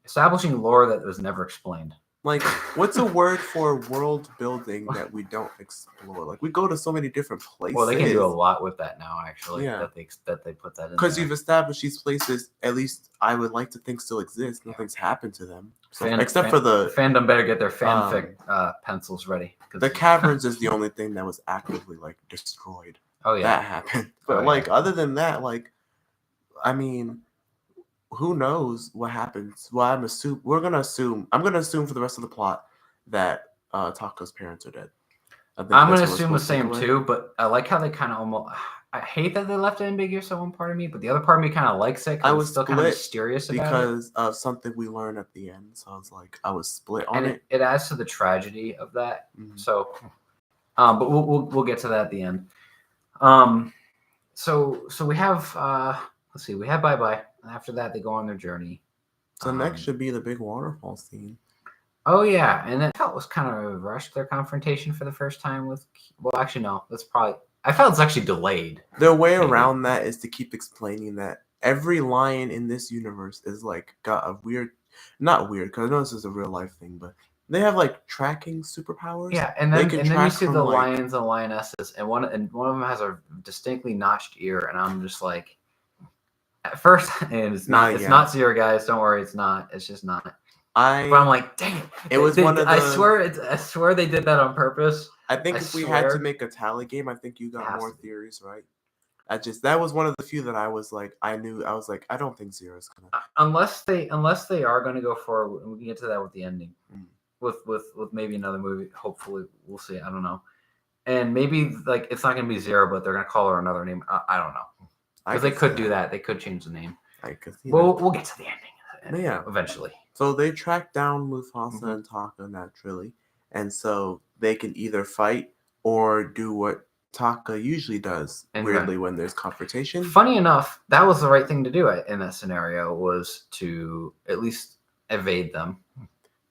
Establishing lore that was never explained. Like, what's a word for world building that we don't explore? Like, we go to so many different places. Well, they can do a lot with that now, actually. Yeah. That they put that in. Because you've established these places, at least I would like to think still exist. Nothing's happened to them. So, except for the fandom better get their fanfic pencils ready. The caverns is the only thing that was actively like destroyed. Oh yeah. That happened. But other than that, like, I mean, who knows what happens? Well, I'm gonna assume for the rest of the plot that Taco's parents are dead. I'm gonna assume the same too, but I like how they kind of almost. I hate that they left it ambiguous on one part of me, but the other part of me kind of likes it. I was still kind of mysterious about because of something we learned at the end. So I was like, I was split on it. It adds to the tragedy of that. Mm-hmm. So, but we'll get to that at the end. So we have let's see, we have Bye Bye. After that, they go on their journey. So next should be the big waterfall scene. Oh yeah, and I felt it was kind of rushed, their confrontation for the first time with. Well, actually, no. That's probably. I felt it's actually delayed. Their way around that is to keep explaining that every lion in this universe is like got a weird, not weird, because I know this is a real life thing, but they have like tracking superpowers. Yeah, and then you see the lions and lionesses, and one of them has a distinctly notched ear, and I'm just like, at first, and it's not Zero, guys. Don't worry, it's not. It's just not. But I'm like, dang it! It was one of the. I swear they did that on purpose. I think if we had to make a tally game, I think you got more theories, right? That was one of the few that I was like, I don't think Zero's gonna. Unless they are gonna go forward, and we can get to that with the ending, with maybe another movie. Hopefully, we'll see. I don't know, and maybe like it's not gonna be Zero, but they're gonna call her another name. I don't know, because they could do that. They could change the name. We'll get to the ending. Yeah, eventually. So they track down Mufasa and Taka naturally, and so they can either fight or do what Taka usually does, weirdly, when there's confrontation. Funny enough, that was the right thing to do in that scenario, was to at least evade them,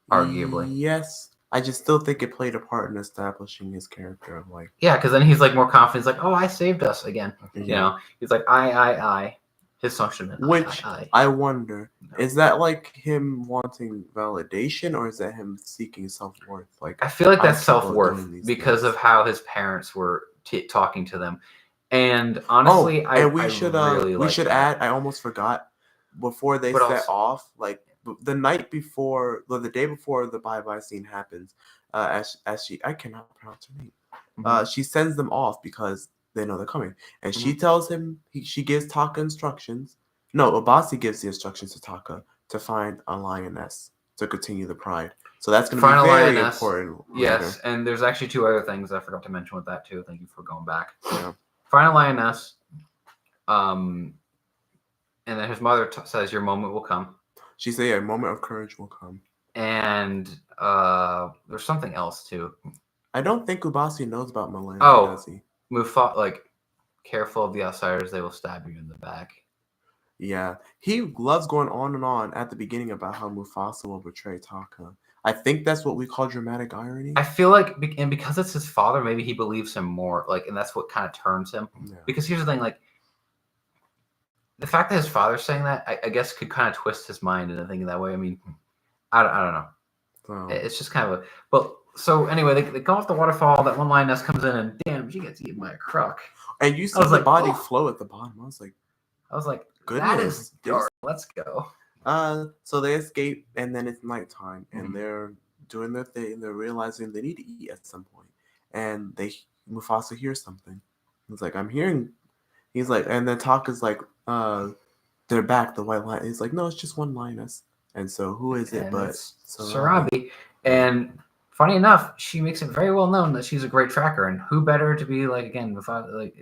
arguably. Yes. I just still think it played a part in establishing his character of like... Yeah, because then he's like more confident. He's like, oh, I saved us again. Yeah. You know, he's like, I. His function. Which I wonder, is that like him wanting validation, or is that him seeking self-worth? Like, I feel like that's self-worth because of how his parents were talking to them. And honestly, we should add. I almost forgot, before they set off, like the night before, the day before the bye-bye scene happens, as she, I cannot pronounce her name. She sends them off because they know they're coming, and she tells him, she gives Taka instructions. No, Abasi gives the instructions to Taka to find a lioness to continue the pride. So that's going to be very important. Yes, later. And there's actually two other things I forgot to mention with that too. Thank you for going back. Yeah. Find a lioness, and then his mother says, "Your moment will come." She said, "A moment of courage will come." And there's something else too. I don't think Abasi knows about Malay. Does he? Mufasa, like, careful of the outsiders, they will stab you in the back. Yeah, he loves going on and on at the beginning about how Mufasa will betray Taka. I think that's what we call dramatic irony. I feel like, and because it's his father, maybe he believes him more, like, and that's what kind of turns him. Yeah. Because here's the thing, like, the fact that his father's saying that, I guess, could kind of twist his mind into thinking that way. I mean, I don't know. Oh. It's just kind of but. So anyway, they go off the waterfall. That one lioness comes in, and damn, she gets eaten by a croc. And you see the body flow at the bottom. I was like, goodness, that is dark. Let's go. So they escape, and then it's nighttime, and they're doing their thing. They're realizing they need to eat at some point, and Mufasa hears something. He's like, I'm hearing. He's like, and then Taka's like, they're back. The white lion. He's like, no, it's just one lioness. And so who is it? But Sarabi. And funny enough, she makes it very well known that she's a great tracker, and who better to be like, again, like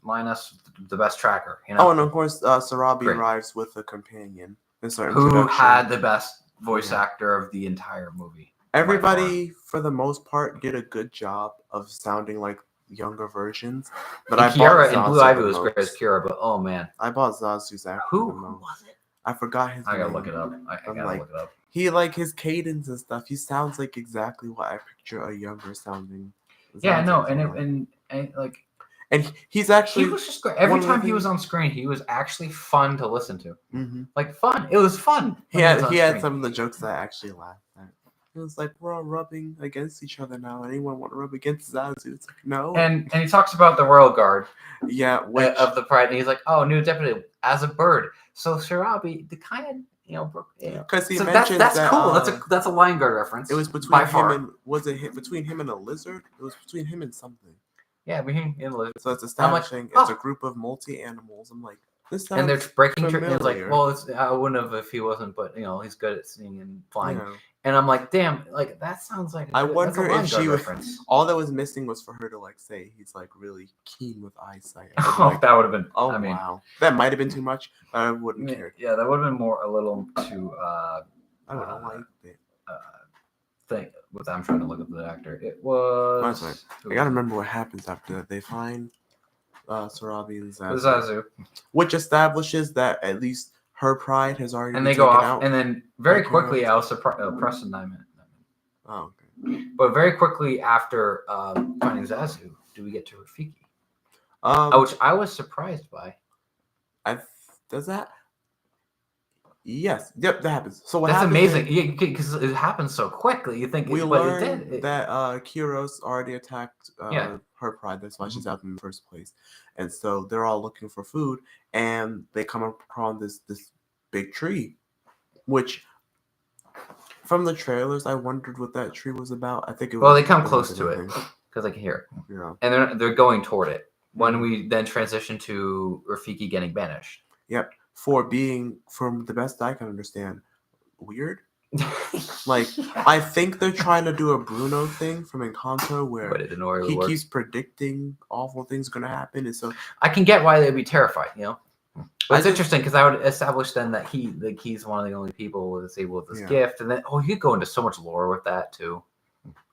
Linus, the best tracker, you know? Oh, and of course, Sarabi arrives with a companion. Who had the best voice actor of the entire movie. Everybody, for the most part, did a good job of sounding like younger versions. But Kiara and Blue Ivy was great as Kiara, but oh man, I bought Zazu's actor. Who was it? I forgot his name. I gotta look it up. I gotta look it up. He, like, his cadence and stuff, he sounds like exactly what I picture a younger sounding. Yeah, no, and like, and he's actually, he was just great. Every time he was on screen, he was actually fun to listen to. Like, fun. It was fun. He had some of the jokes that I actually laughed at. It was like we're all rubbing against each other now. Anyone want to rub against Zazu? It's like no. And he talks about the royal guard. Yeah, which Of the pride, and he's like, "Oh, new deputy as a bird." So Shirabi, the kind of because he so mentioned that's that, cool. That's a Lion Guard reference. it was between by him far. and between him and a lizard? It was between him and something. Yeah, between him and lizard. So it's establishing it's a group of multi animals. I'm like, this sounds and they're breaking. It's like, familiar. well, I wouldn't have if he wasn't, but he's good at seeing and flying. Yeah. And I'm like, damn, like that sounds like. I wonder that's a Lion if Guard she was reference. all that was missing was for her to like say he's like really keen with eyesight. Oh, like, that would have been. oh, I mean, wow, that might have been too much. But I wouldn't care. Yeah, that would have been a little too. I would have liked it. Thing with I'm trying to look up the actor. It was. I gotta remember what happens after that. They find Sarabi and Zazu, which establishes that at least her pride has already. And been they go taken off, out. and then very quickly, Preston Diamond. Oh, okay. But very quickly after finding Zazu, do we get to Rafiki? Which I was surprised by. Does that? Yes. Yep, that happens. So what That's happens amazing because it happens so quickly. You think we but learned it did. that Kiros already attacked her pride. That's why she's out in the first place. And so they're all looking for food, and they come across this big tree, which from the trailers I wondered what that tree was about. I think it was. Well, they come close to it because I can hear it. Yeah. And they're going toward it. When we then transition to Rafiki getting banished. Yep. For being, from the best I can understand, weird. Like, I think they're trying to do a Bruno thing from Encanto where he keeps predicting awful things are going to happen. And so I can get why they'd be terrified, But it's interesting because I would establish then that he's one of the only people that's able with this gift. And then, you could go into so much lore with that too.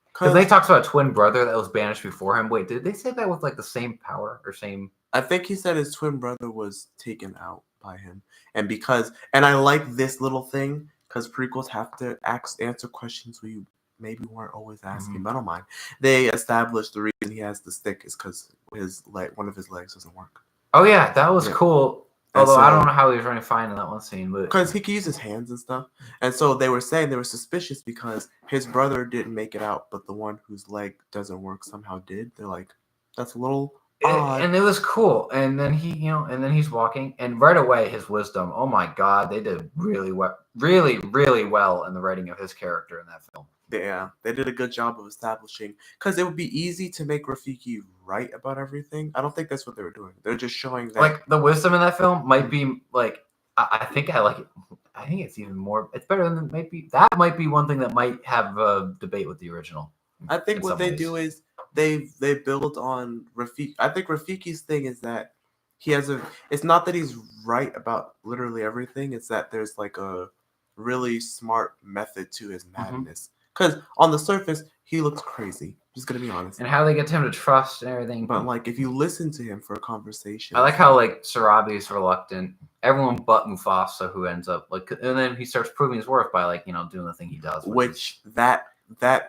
Because they talked about a twin brother that was banished before him. Wait, did they say that with like the same power or same? I think he said his twin brother was taken out by him. And I like this little thing because prequels have to answer questions we maybe weren't always asking, but I don't mind. They established the reason he has the stick is because one of his legs doesn't work. Oh yeah, that was cool. Although I don't know how he was trying to find in that one scene, but because he can use his hands and stuff. And so they were saying they were suspicious because his brother didn't make it out, but the one whose leg doesn't work somehow did. They're like, that's a little odd. And it was cool. And then he's walking, and right away his wisdom. Oh my God, they did really well in the writing of his character in that film. Yeah, they did a good job of establishing, because it would be easy to make Rafiki right about everything. I don't think that's what they were doing. They're just showing that, like, the wisdom in that film might be like, I think I like it. I think it's even more. It's better than that might be one thing that might have a debate with the original. I think what they do is they build on Rafiki. I think Rafiki's thing is that it's not that he's right about literally everything. It's that there's like a really smart method to his madness. Because on the surface, he looks crazy. Just gonna be honest. And how they get him to trust and everything. But like, if you listen to him for a conversation, I like how like Sarabi's reluctant. Everyone but Mufasa, who ends up like, and then he starts proving his worth by like doing the thing he does. Which that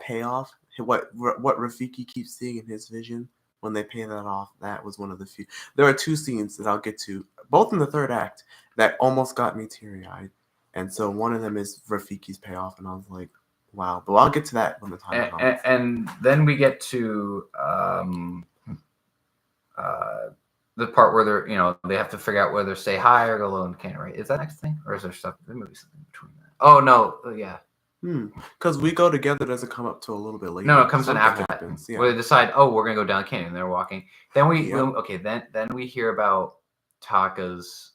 payoff, what Rafiki keeps seeing in his vision when they pay that off, that was one of the few. There are two scenes that I'll get to, both in the third act, that almost got me teary-eyed. And so one of them is Rafiki's payoff, and I was like, wow. But I'll get to that when the time comes. And then we get to the part where they're, they have to figure out whether to stay high or go low in the canyon, right? Is that next thing? Or is there stuff? There may be something between that. Oh, no. Yeah. Because We Go Together doesn't come up to a little bit later. No, it comes in after that. Yeah. Where they decide, we're going to go down the canyon. They're walking. Then then we hear about Taka's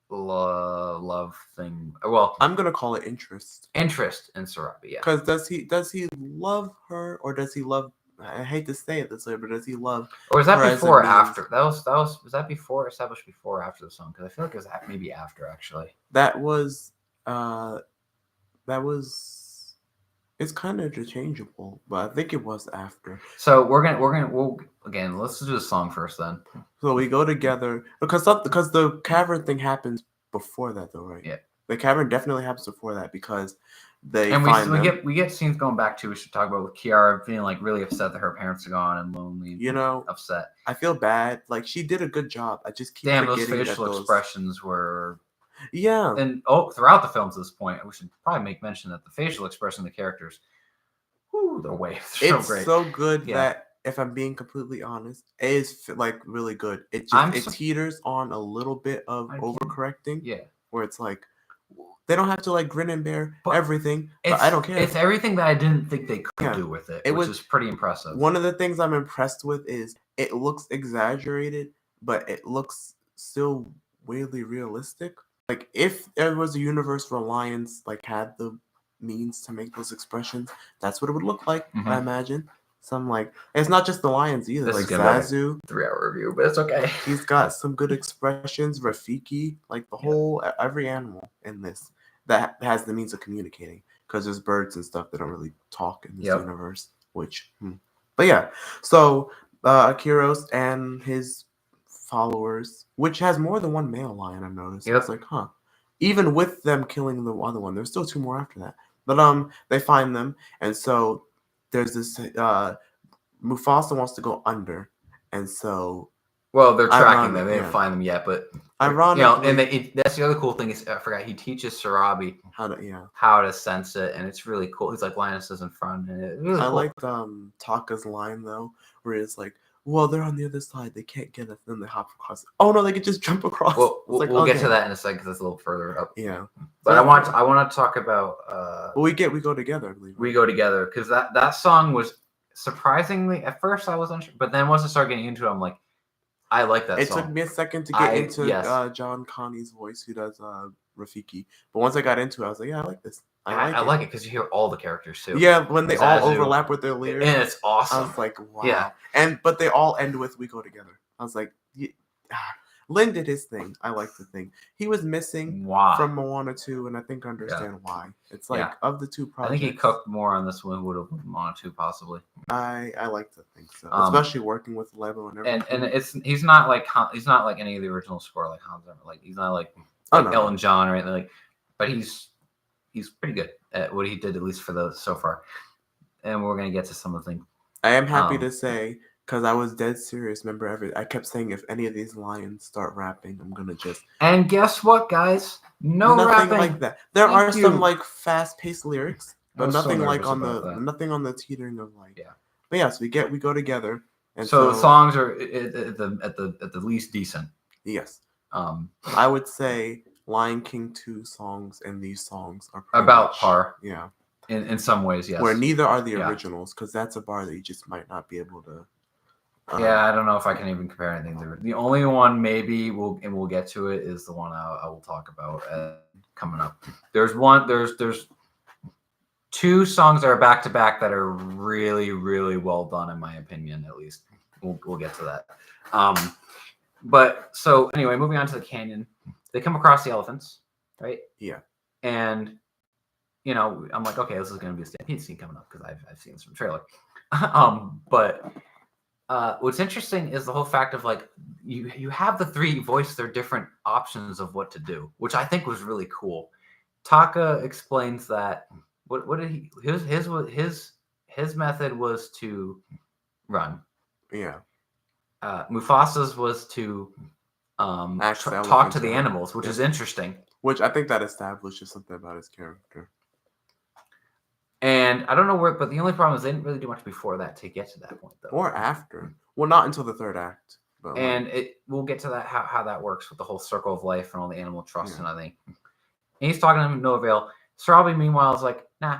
love thing. Well, I'm gonna call it interest in Sarabi, yeah. Because does he love her, or does he love? I hate to say it this way, but does he love? Or was that before or after? Was that before, established before or after the song? Because I feel like it was maybe after, actually. That was. It's kind of interchangeable, but I think it was after. So we'll again, let's do the song first then. So We Go Together because the cavern thing happens before that, though, right? Yeah. The cavern definitely happens before that because we get scenes going back to, we should talk about with Kiara feeling like really upset that her parents are gone and lonely. Upset. I feel bad. Like, she did a good job. I just keep forgetting those facial expressions were. Yeah. And throughout the films at this point, we should probably make mention that the facial expression of the characters, whoo, they're so It's great. so good Yeah. that, if I'm being completely honest, it is like really good. It just teeters on a little bit of overcorrecting. Yeah. Where it's like they don't have to like grin and bear everything, but I don't care. It's everything that I didn't think they could do with it, which is pretty impressive. One of the things I'm impressed with is it looks exaggerated, but it looks still weirdly realistic. Like if there was a universe where lions like had the means to make those expressions, that's what it would look like. I imagine. Some like it's not just the lions either. This like Zazu, 3-hour review, but it's okay. He's got some good expressions. Rafiki, like the whole every animal in this that has the means of communicating, because there's birds and stuff that don't really talk in this universe. Which, but yeah. So Kiros and his followers, which has more than one male lion, I've noticed. It's like, even with them killing the other one, there's still 2 more after that. But they find them, and so there's this Mufasa wants to go under, and so they're tracking them. They didn't find them yet, but ironically, and that's the other cool thing is I forgot he teaches Sarabi how to sense it, and it's really cool. He's like Linus is in front, and it's really cool. I liked Taka's line though, where it's like, well, they're on the other side. They can't get us. Then they hop across. Oh no, they could just jump across. Well, we'll get to that in a second because it's a little further up. Yeah, but I want to talk about. We go together. I believe. We go together because that song was surprisingly at first I was unsure, but then once I started getting into it, I'm like, I like that song. It took me a second to get into John Connie's voice, who does Rafiki. But once I got into it, I was like, yeah, I like this. I like it because you hear all the characters too. Yeah, when they all overlap with their lyrics, and it's awesome. I was like, wow. Yeah, but they all end with "We Go Together." I was like, Lin did his thing. I like the thing. He was missing from Moana 2, and I think I understand why. It's like of the 2 projects. I think he cooked more on this one. Would have Moana 2 possibly. I like to think so, especially working with Lebo and everything. And he's not like any of the original score like Hans Zimmer. Like he's not like Elton John or anything like. But he's pretty good at what he did, at least for those so far. And we're gonna get to some of the things. I am happy to say, because I was dead serious. Remember, I kept saying if any of these lions start rapping, I'm gonna just. And guess what, guys? Nothing rapping like that. There are some like fast-paced lyrics, but nothing like nothing on the teetering of like. Yeah. But yes, we go together, and so the songs are at the least decent. Yes. I would say Lion King 2 songs and these songs are about par. Yeah. In some ways, yes. Where neither are the originals, because that's a bar that you just might not be able to. I don't know if I can even compare anything to it. The only one maybe we'll get to it is the one I will talk about coming up. There's 2 songs that are back to back that are really, really well done in my opinion. At least we'll get to that. But so anyway, moving on to the canyon, they come across the elephants, right? Yeah. And I'm like, okay, this is going to be a Stampede scene coming up because I've seen this from the trailer. But what's interesting is the whole fact of like you have the 3 voice their different options of what to do, which I think was really cool. Taka explains that what did he his method was to run. Yeah. Mufasa's was to talk to the animals, which is interesting. Which I think that establishes something about his character. And I don't know where, but the only problem is they didn't really do much before that to get to that point, though. Or after. Well, not until the 3rd act. But and we'll get to that how that works with the whole circle of life and all the animal trust and everything. And he's talking to him, no avail. Sarabi, meanwhile, is like, nah,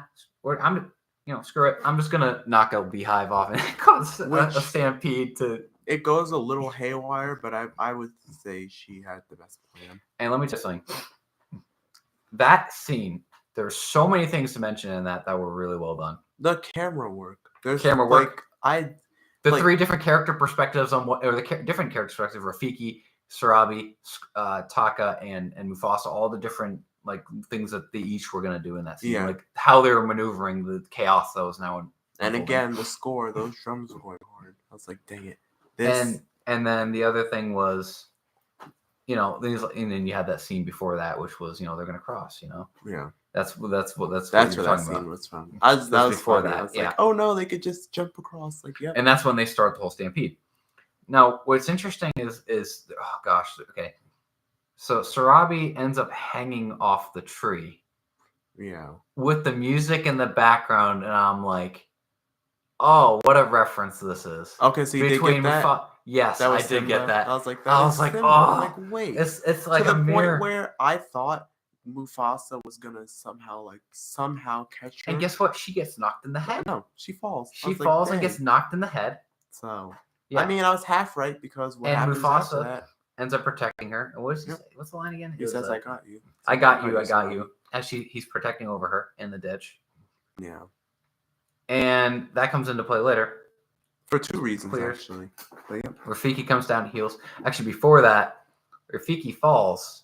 screw it. I'm just gonna knock a beehive off and cause a stampede to. It goes a little haywire, but I would say she had the best plan. And let me tell you something. That scene. There's so many things to mention in that were really well done. The camera work. The 3 different character perspectives on different character perspectives: Rafiki, Sarabi, Taka, and Mufasa. All the different like things that they each were gonna do in that scene, like how they were maneuvering the chaos that was now. And again, the score; those drums were going hard. I was like, dang it. And then the other thing was, and then you had that scene before that, which was, they're gonna cross. Yeah. That's what you're where talking that scene about. was from. That was before funny. that. I was like, oh no, they could just jump across. Like, yeah. And that's when they start the whole stampede. Now, what's interesting is oh gosh, okay. So Sarabi ends up hanging off the tree. Yeah. With the music in the background, and I'm like, oh, what a reference this is. Okay, so you did get that? Yes, That was I did Simba. get that. I was like, Simba. Oh, I'm like, wait. It's like to a the mirror. point where I thought Mufasa was gonna somehow catch her. And guess what? She gets knocked in the head. No, she falls. She falls and gets knocked in the head. So yeah. I mean, I was half right because what happens Mufasa after that ends up protecting her. And what does he say? What's the line again? He says, "I got you. I got you." As he's protecting over her in the ditch. Yeah. And that comes into play later. For two reasons, actually. But yeah. Rafiki comes down, heals. Actually, before that, Rafiki falls,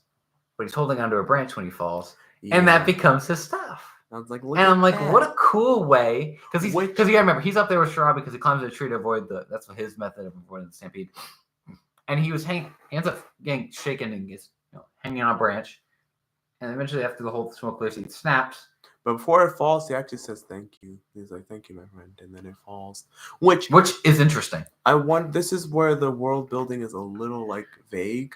but he's holding onto a branch when he falls, and that becomes his staff. I was like, I'm like, what a cool way! Because you gotta remember, he's up there with Sharabi because he climbs a tree to avoid that's his method of avoiding the stampede. And he was ends up getting shaken and gets hanging on a branch, and eventually after the whole smoke clears, he snaps. But before it falls, he actually says thank you. He's like, thank you, my friend. And then it falls. Which is interesting. This is where the world building is a little vague.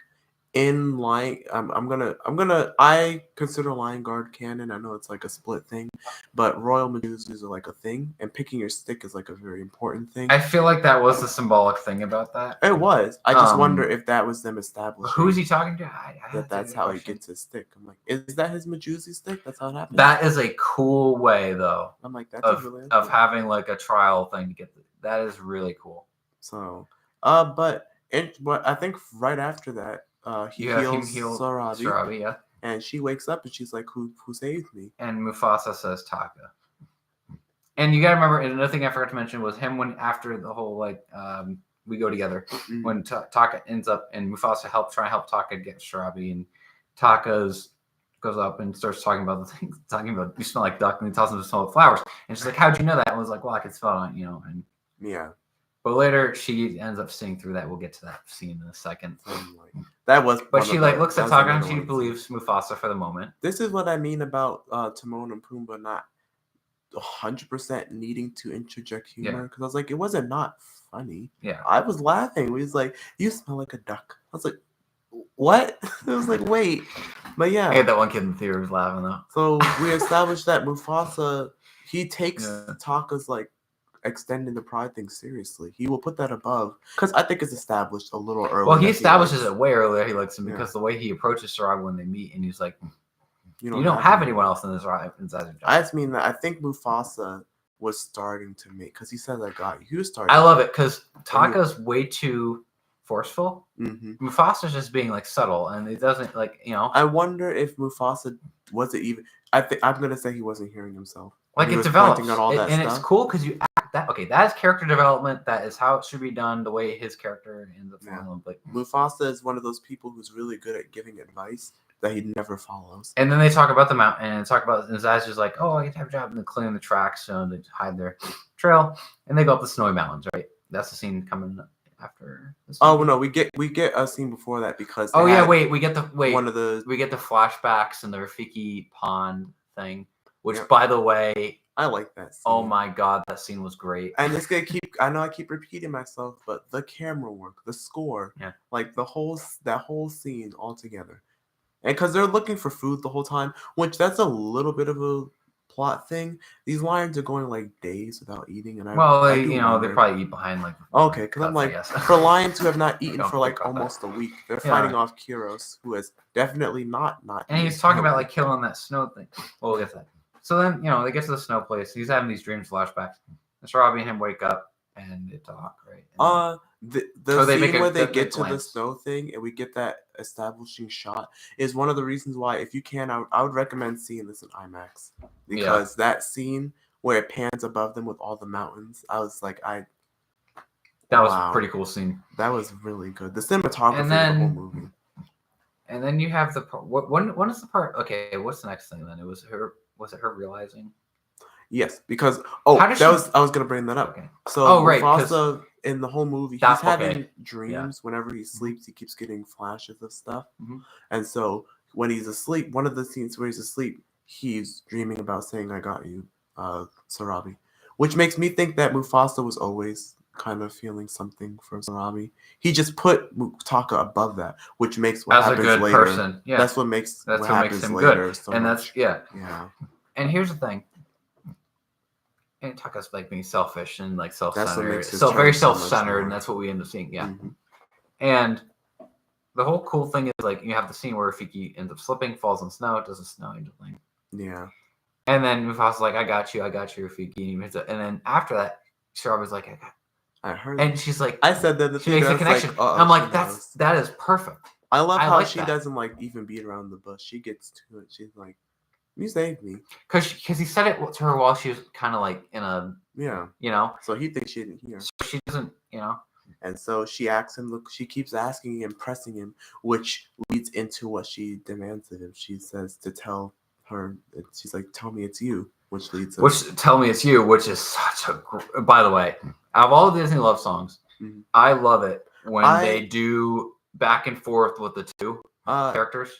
In I consider Lion Guard canon. I know it's like a split thing, but royal Medusas are like a thing, and picking your stick is like a very important thing. I feel like that was the symbolic thing about that. It was. I just wonder if that was them establishing. Who's he talking to? That's how he gets his stick. I'm like, is that his Medusi stick? That's how it happens. That is a cool way, though. I'm like, that's of having like a trial thing to get. That is really cool. So, but I think right after that. He heals Sarabi, yeah. And she wakes up and she's like, who saved me? And Mufasa says Taka. And you gotta remember, another thing I forgot to mention was him when after the whole we go together, when Taka ends up and Mufasa try to help Taka get Sarabi, and Taka goes up and starts talking about the things, talking about you smell like duck, and he tells him to smell like flowers. And she's like, how'd you know that? And was like, well, I could smell it, and yeah. But later, she ends up seeing through that. We'll get to that scene in a second. That was. But she looks at Taka and she believes Mufasa for the moment. This is what I mean about Timon and Pumbaa not 100% needing to interject humor, because I was like, it wasn't not funny. Yeah, I was laughing. We was like, you smell like a duck. I was like, what? It was like, wait, but yeah. I had that one kid in the theater was laughing though. So we established that Mufasa, he takes Taka's extending the pride thing seriously. He will put that above, because I think it's established a little early. Well, he establishes it way earlier. He likes him because the way he approaches Sarabi when they meet, and he's like, "You don't have anyone else in this inside of I just mean that I think Mufasa was starting to make, because he says, "I got you." He was starting. I love it because Taka's way too forceful. Mm-hmm. Mufasa's just being subtle, and it doesn't I wonder if Mufasa wasn't even. I'm gonna say he wasn't hearing himself. It develops, and it's cool because you act that. Okay, that is character development. That is how it should be done. The way his character ends up falling. Mufasa is one of those people who's really good at giving advice that he never follows. And then they talk about the mountain and talk about his eyes just like, oh, I get to have a job and clearing the tracks, so they hide their trail, and they go up the snowy mountains. Right, that's the scene coming after. Oh no, we get a scene before that because. We get the flashbacks and the Rafiki pond thing. Which, by the way, I like that scene. Oh my god, that scene was great. And it's gonna I know I keep repeating myself, but the camera work, the score, that whole scene all together. And because they're looking for food the whole time, which that's a little bit of a plot thing. These lions are going days without eating, and they probably eat behind okay, because I'm like, for lions who have not eaten for almost a week, they're fighting off Kiros, who has definitely not. And he's talking about killing that snow thing. Well, we'll get to that. So then, they get to the snow place. He's having these dreams, flashbacks. And Sarabi and him wake up and they talk, right? The scene where they get to the snow thing and we get that establishing shot is one of the reasons why, if you can, I would recommend seeing this in IMAX, because that scene where it pans above them with all the mountains, I was like, that was a pretty cool scene. That was really good. The cinematography of the whole movie. And then you have the part. When is the part? Okay, what's the next thing then? Was it her realizing? Yes, because I was gonna bring that up. Okay. So Mufasa in the whole movie, he's having dreams whenever he sleeps. He keeps getting flashes of stuff, and so when he's asleep, one of the scenes where he's asleep, he's dreaming about saying "I got you, Sarabi," which makes me think that Mufasa was always kind of feeling something for Sarami. He just put Taka above that, which makes what As a happens good later. person. Yeah. That's what makes That's what what makes happens him later good. so And much. that's yeah. Yeah. And here's the thing. And Taka's like being selfish and like self-centered. his So very charm so much self-centered, more. and that's what we end up seeing. Yeah. Mhm. And the whole cool thing is like you have the scene where Rafiki ends up slipping, falls in snow, it doesn't snow anything. Yeah. And then Mufasa's like, I got you, Rafiki. And then after that, Shiraba's like, I heard. And she's like, I said that she makes a connection. Like, and I'm like, that is perfect. I love how like she doesn't like even beat around the bush. She gets to it. She's like, "You saved me," because he said it to her while she was kind of like in a So he thinks she didn't hear. So she doesn't, And so she asks him. Look, she keeps asking him, pressing him, which leads into what she demands of him. She says to tell her. She's like, "Tell me it's you," which leads. Tell me it's you, which is such a. By the way, out of all the Disney love songs, I love it when they do back and forth with the two characters.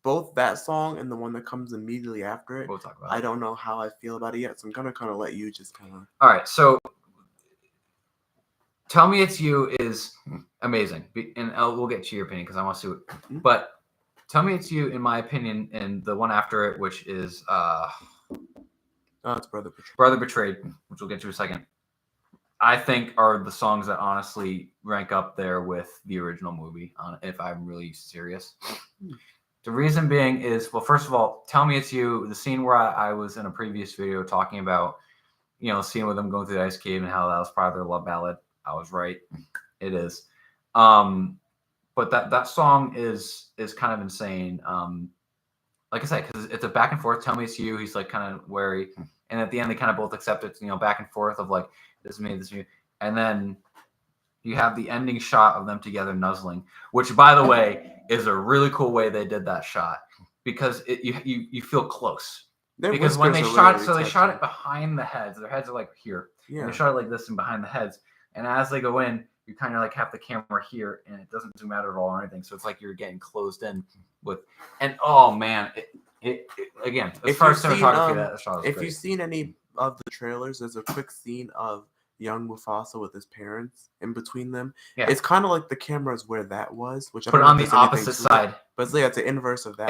Both that song and the one that comes immediately after it. We'll talk about I don't know how I feel about it yet, so I'm gonna kind of let you just kind of. All right, so Tell Me It's You is amazing, and we'll get to your opinion because I want to see it. But Tell Me It's You, in my opinion, and the one after it, which is it's Brother Betrayed. Brother Betrayed, which we'll get to in a second, I think are the songs that honestly rank up there with the original movie, if I'm really serious. The reason being is, well, first of all, Tell Me It's You, the scene where I was in a previous video talking about, scene with them going through the ice cave and how that was part of their love ballad. I was right. It is. But that song is kind of insane. Like I said, because it's a back and forth. Tell me it's you. He's like kind of wary, and at the end they kind of both accept it. Back and forth of like this is me, this is you, and then you have the ending shot of them together nuzzling, which by the way is a really cool way they did that shot because you feel close. Because when they shot it, so they shot it behind the heads. Their heads are like here. Yeah. And they shot it like this and behind the heads. And as they go in, you kind of like have the camera here, and it doesn't zoom out at all or anything. So it's like you're getting closed in with. And oh man, it again as far as cinematography, that shot is great. If you've seen any of the trailers, there's a quick scene of young Mufasa with his parents in between them. Yeah. It's kind of like the camera is where that was, which I put it on the opposite side. But it's the inverse of that.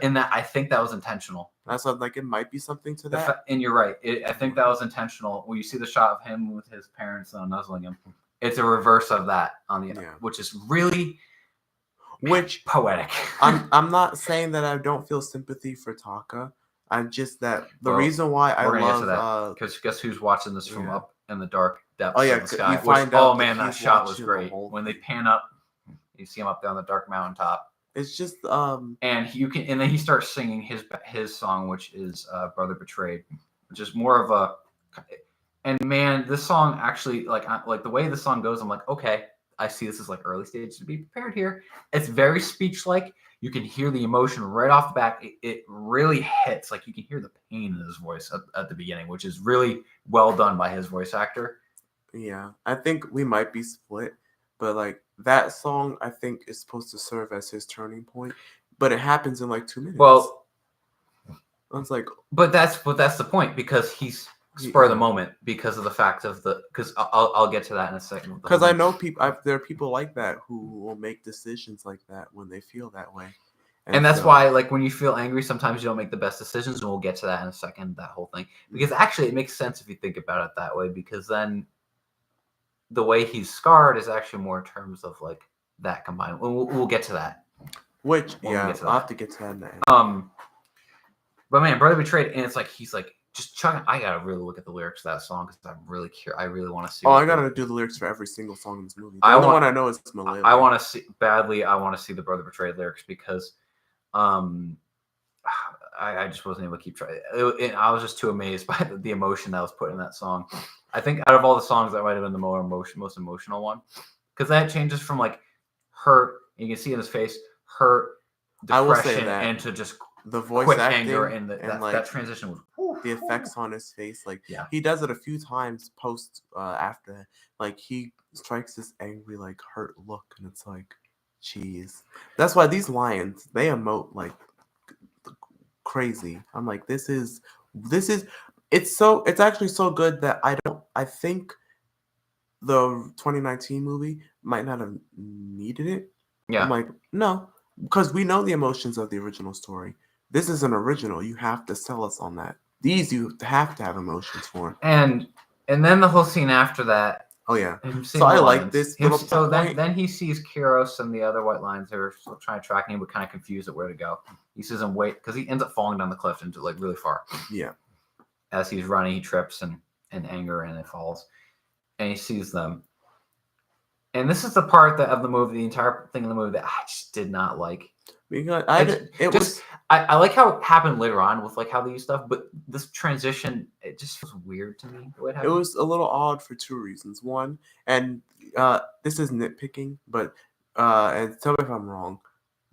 In that I think that was intentional. That's like it might be something to that. And you're right. I think that was intentional. When you see the shot of him with his parents nuzzling him, it's a reverse of that on the which is really poetic. I'm not saying that I don't feel sympathy for Taka. I'm just that the reason why I love because guess who's watching this from up in the dark depths of the sky? That shot was great. When they pan up, you see him up there on the dark mountaintop. It's just and then he starts singing his song, which is Brother Betrayed, which is more of a. And man, this song actually like the way the song goes, I'm like, okay, I see this is like early stage to be prepared here. It's very speech-like. You can hear the emotion right off the bat. It really hits. Like you can hear the pain in his voice at the beginning, which is really well done by his voice actor. Yeah, I think we might be split, but like that song, I think is supposed to serve as his turning point, but it happens in like 2 minutes. Well, I was like, but that's the point because he's spur of the moment because of the fact of because I'll get to that in a second. Because I know there are people like that who will make decisions like that when they feel that way. And that's why, like, when you feel angry, sometimes you don't make the best decisions, and we'll get to that in a second, that whole thing. Because actually, it makes sense if you think about it that way, because then the way he's scarred is actually more in terms of, like, that combined. We'll get to that. I'll have to get to that in the end. But, man, Brother Betrayed, and it's like, he's like, just chugging. I gotta really look at the lyrics of that song because I'm really curious. I really want to see. I gotta do the lyrics for every single song in this movie. The only one I know is Malala. I want to see badly. I want to see the Brother Betrayed lyrics because, I just wasn't able to keep trying. I was just too amazed by the emotion that was put in that song. I think out of all the songs, that might have been the most emotional one because that changes from like hurt. You can see in his face hurt, depression, and to just. The voice acting anger and that transition was the effects on his face. Like he does it a few times post after that. Like he strikes this angry, like hurt look, and it's like, jeez. That's why these lions they emote like crazy. I'm like, this is. It's actually so good that I think the 2019 movie might not have needed it. Yeah. I'm like, no, because we know the emotions of the original story. This is an original. You have to sell us on that. These you have to have emotions for. And then the whole scene after that. Oh yeah. Him So I like lions. this Him, little so point. then he sees Kiros and the other white lions who are still trying to track him, but kind of confused at where to go. He sees him wait because he ends up falling down the cliff into like really far. Yeah. As he's running, he trips and in anger and it falls, and he sees them. And this is the part of the movie, the entire thing in the movie that I just did not like. Because I like how it happened later on with like how they use stuff, but this transition, it just feels weird to me. It was a little odd for two reasons. One, and this is nitpicking, but and tell me if I'm wrong.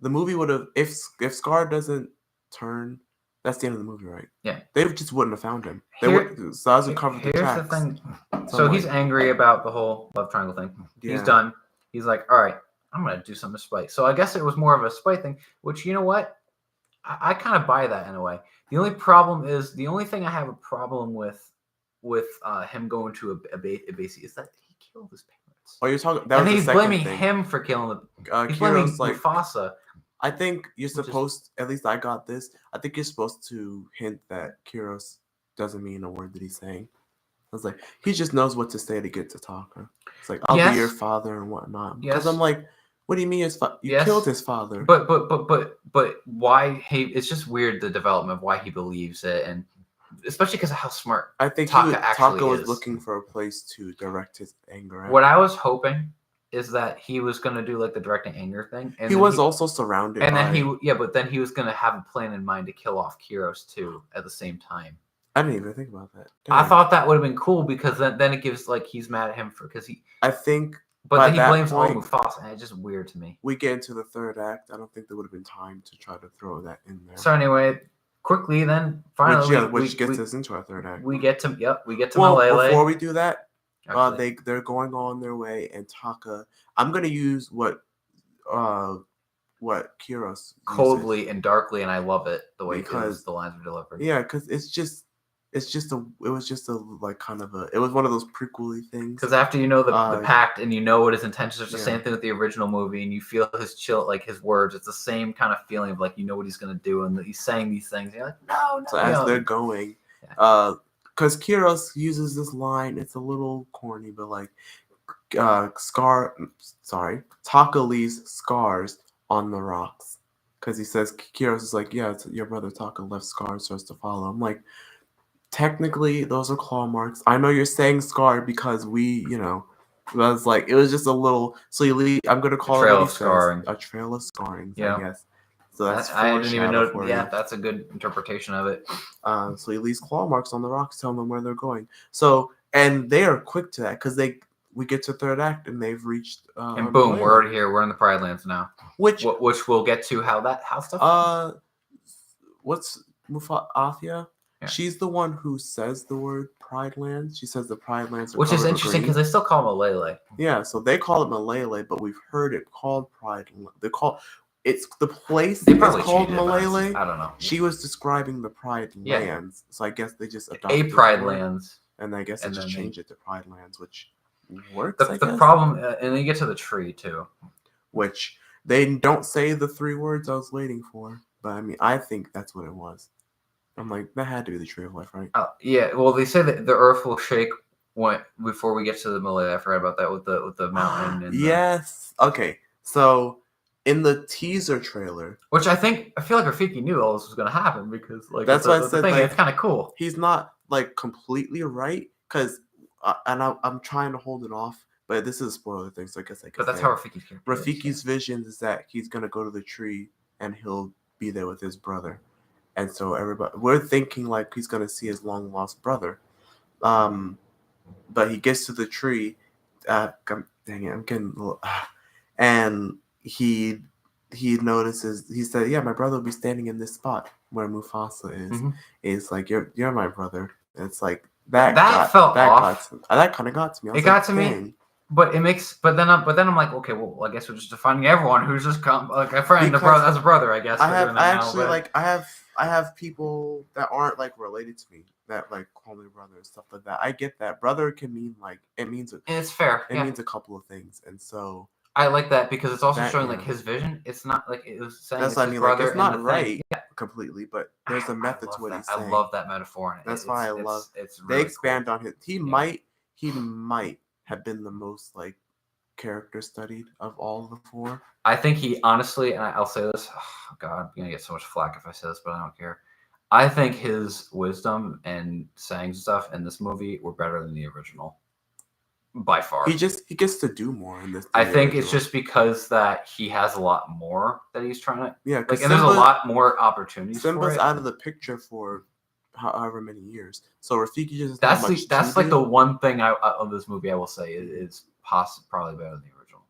The movie would have if Scar doesn't turn, that's the end of the movie, right? Yeah. They just wouldn't have found him. Stars would cover the tracks. tracks. The thing. So he's angry about the whole love triangle thing. Yeah. He's done. He's like, all right, I'm gonna do something to spite. So I guess it was more of a spite thing. Which, you know what, I kind of buy that in a way. The only thing I have a problem with him going to a base is that he killed his parents. Oh, you're talking. And he's blaming him for killing the. He's blaming Mufasa. I think you're supposed. At least I got this. I think you're supposed to hint that Kiros doesn't mean a word that he's saying. I was like, he just knows what to say to get to Taka. It's like, I'll be your father and whatnot. Because I'm like, what do you mean you killed his father? But why? It's just weird, the development of why he believes it, and especially because of how smart I think Taka was looking for a place to direct his anger at. What I was hoping is that he was going to do like the directing anger thing. And he was also surrounded and then then he was going to have a plan in mind to kill off Kiros too at the same time. I didn't even think about that. Dang. I thought that would have been cool because then it gives like he's mad at him because he. I think. But then he blames Mufasa, and it's just weird to me. We get into the third act. I don't think there would have been time to try to throw that in there. So anyway, quickly then, finally, which gets us into our third act. We get to Malele. Before we do that, they're going on their way, and Taka. I'm gonna use what Kiros coldly uses. And darkly, and I love it the way the lines were delivered. Yeah, because it was one of those prequel-y things. Because after you know the pact and you know what his intentions are, it's the same thing with the original movie, and you feel his chill, like his words. It's the same kind of feeling of like you know what he's gonna do, and he's saying these things. You're like, no. So as they're going, because Kiros uses this line, it's a little corny, but like, Taka leaves scars on the rocks, because he says Kiros is like, yeah, it's your brother Taka left scars for us to follow. I'm like. Technically, those are claw marks. I know you're saying scar because it was just a little. So you leave. I'm gonna call it a trail of scarring. Yeah. I guess. So that's I didn't even know. Yeah, that's a good interpretation of it. So he leaves claw marks on the rocks, telling them where they're going. So and they are quick to that because we get to third act and they've reached. And boom, we're already here. We're in the Pride Lands now. Which we'll get to how stuff. What's Mufasa? Yeah. She's the one who says the word Pride Lands. She says the Pride Lands are which is interesting because they still call it Malele. Yeah, so they call it Malele, but we've heard it called Pride. It's the place is called Malele. I don't know. She was describing the Pride Lands, so I guess they just adopted a Pride Lands, and I guess they just changed it to Pride Lands, which works. The problem, and then you get to the tree too, which they don't say the three words I was waiting for, but I mean I think that's what it was. I'm like, that had to be the tree of life, right? Yeah. Well, they say that the earth will shake before we get to the Malay. I forgot about that with the mountain. And yes. Okay. So in the teaser trailer, which I feel like Rafiki knew all this was going to happen because like that's why I said it's kind of cool. He's not like completely right because, and I'm trying to hold it off, but this is a spoiler thing, so I guess I can. But that's how Rafiki's vision is that he's going to go to the tree and he'll be there with his brother. And so we're thinking like he's gonna see his long lost brother, but he gets to the tree. Dang it, I'm getting a little. And he notices. He said, "Yeah, my brother will be standing in this spot where Mufasa is." Mm-hmm. It's like you're my brother. It's like that felt off. That kind of got to me. It got to me. But it makes, but then I'm like, okay, well, I guess we're just defining everyone who's just like a friend, as a brother, I guess. I have people that aren't like related to me. that like call me brother and stuff like that. I get that. Brother can mean like it means it's fair. It means a couple of things, and so I like that because it's also that, showing yeah. like his vision. It's not like it was saying That's it's what I his mean. Like brother it's not and the right thing. completely, but there's a I method love to what that. he's I saying. love that metaphor. And that's why I love. It's they really expand cool. on his. He might have been the most like character studied of all the four. I think he honestly, and I'll say this. Oh God, I'm gonna get so much flack if I say this, but I don't care. I think his wisdom and saying stuff in this movie were better than the original, by far. He gets to do more in this. I think it's just because that he has a lot more that he's trying to. Yeah, like, and there's a lot more opportunities. Simba's for it. out of the picture for however many years. So Rafiki just that's like the one thing of this movie I will say is probably better than the original.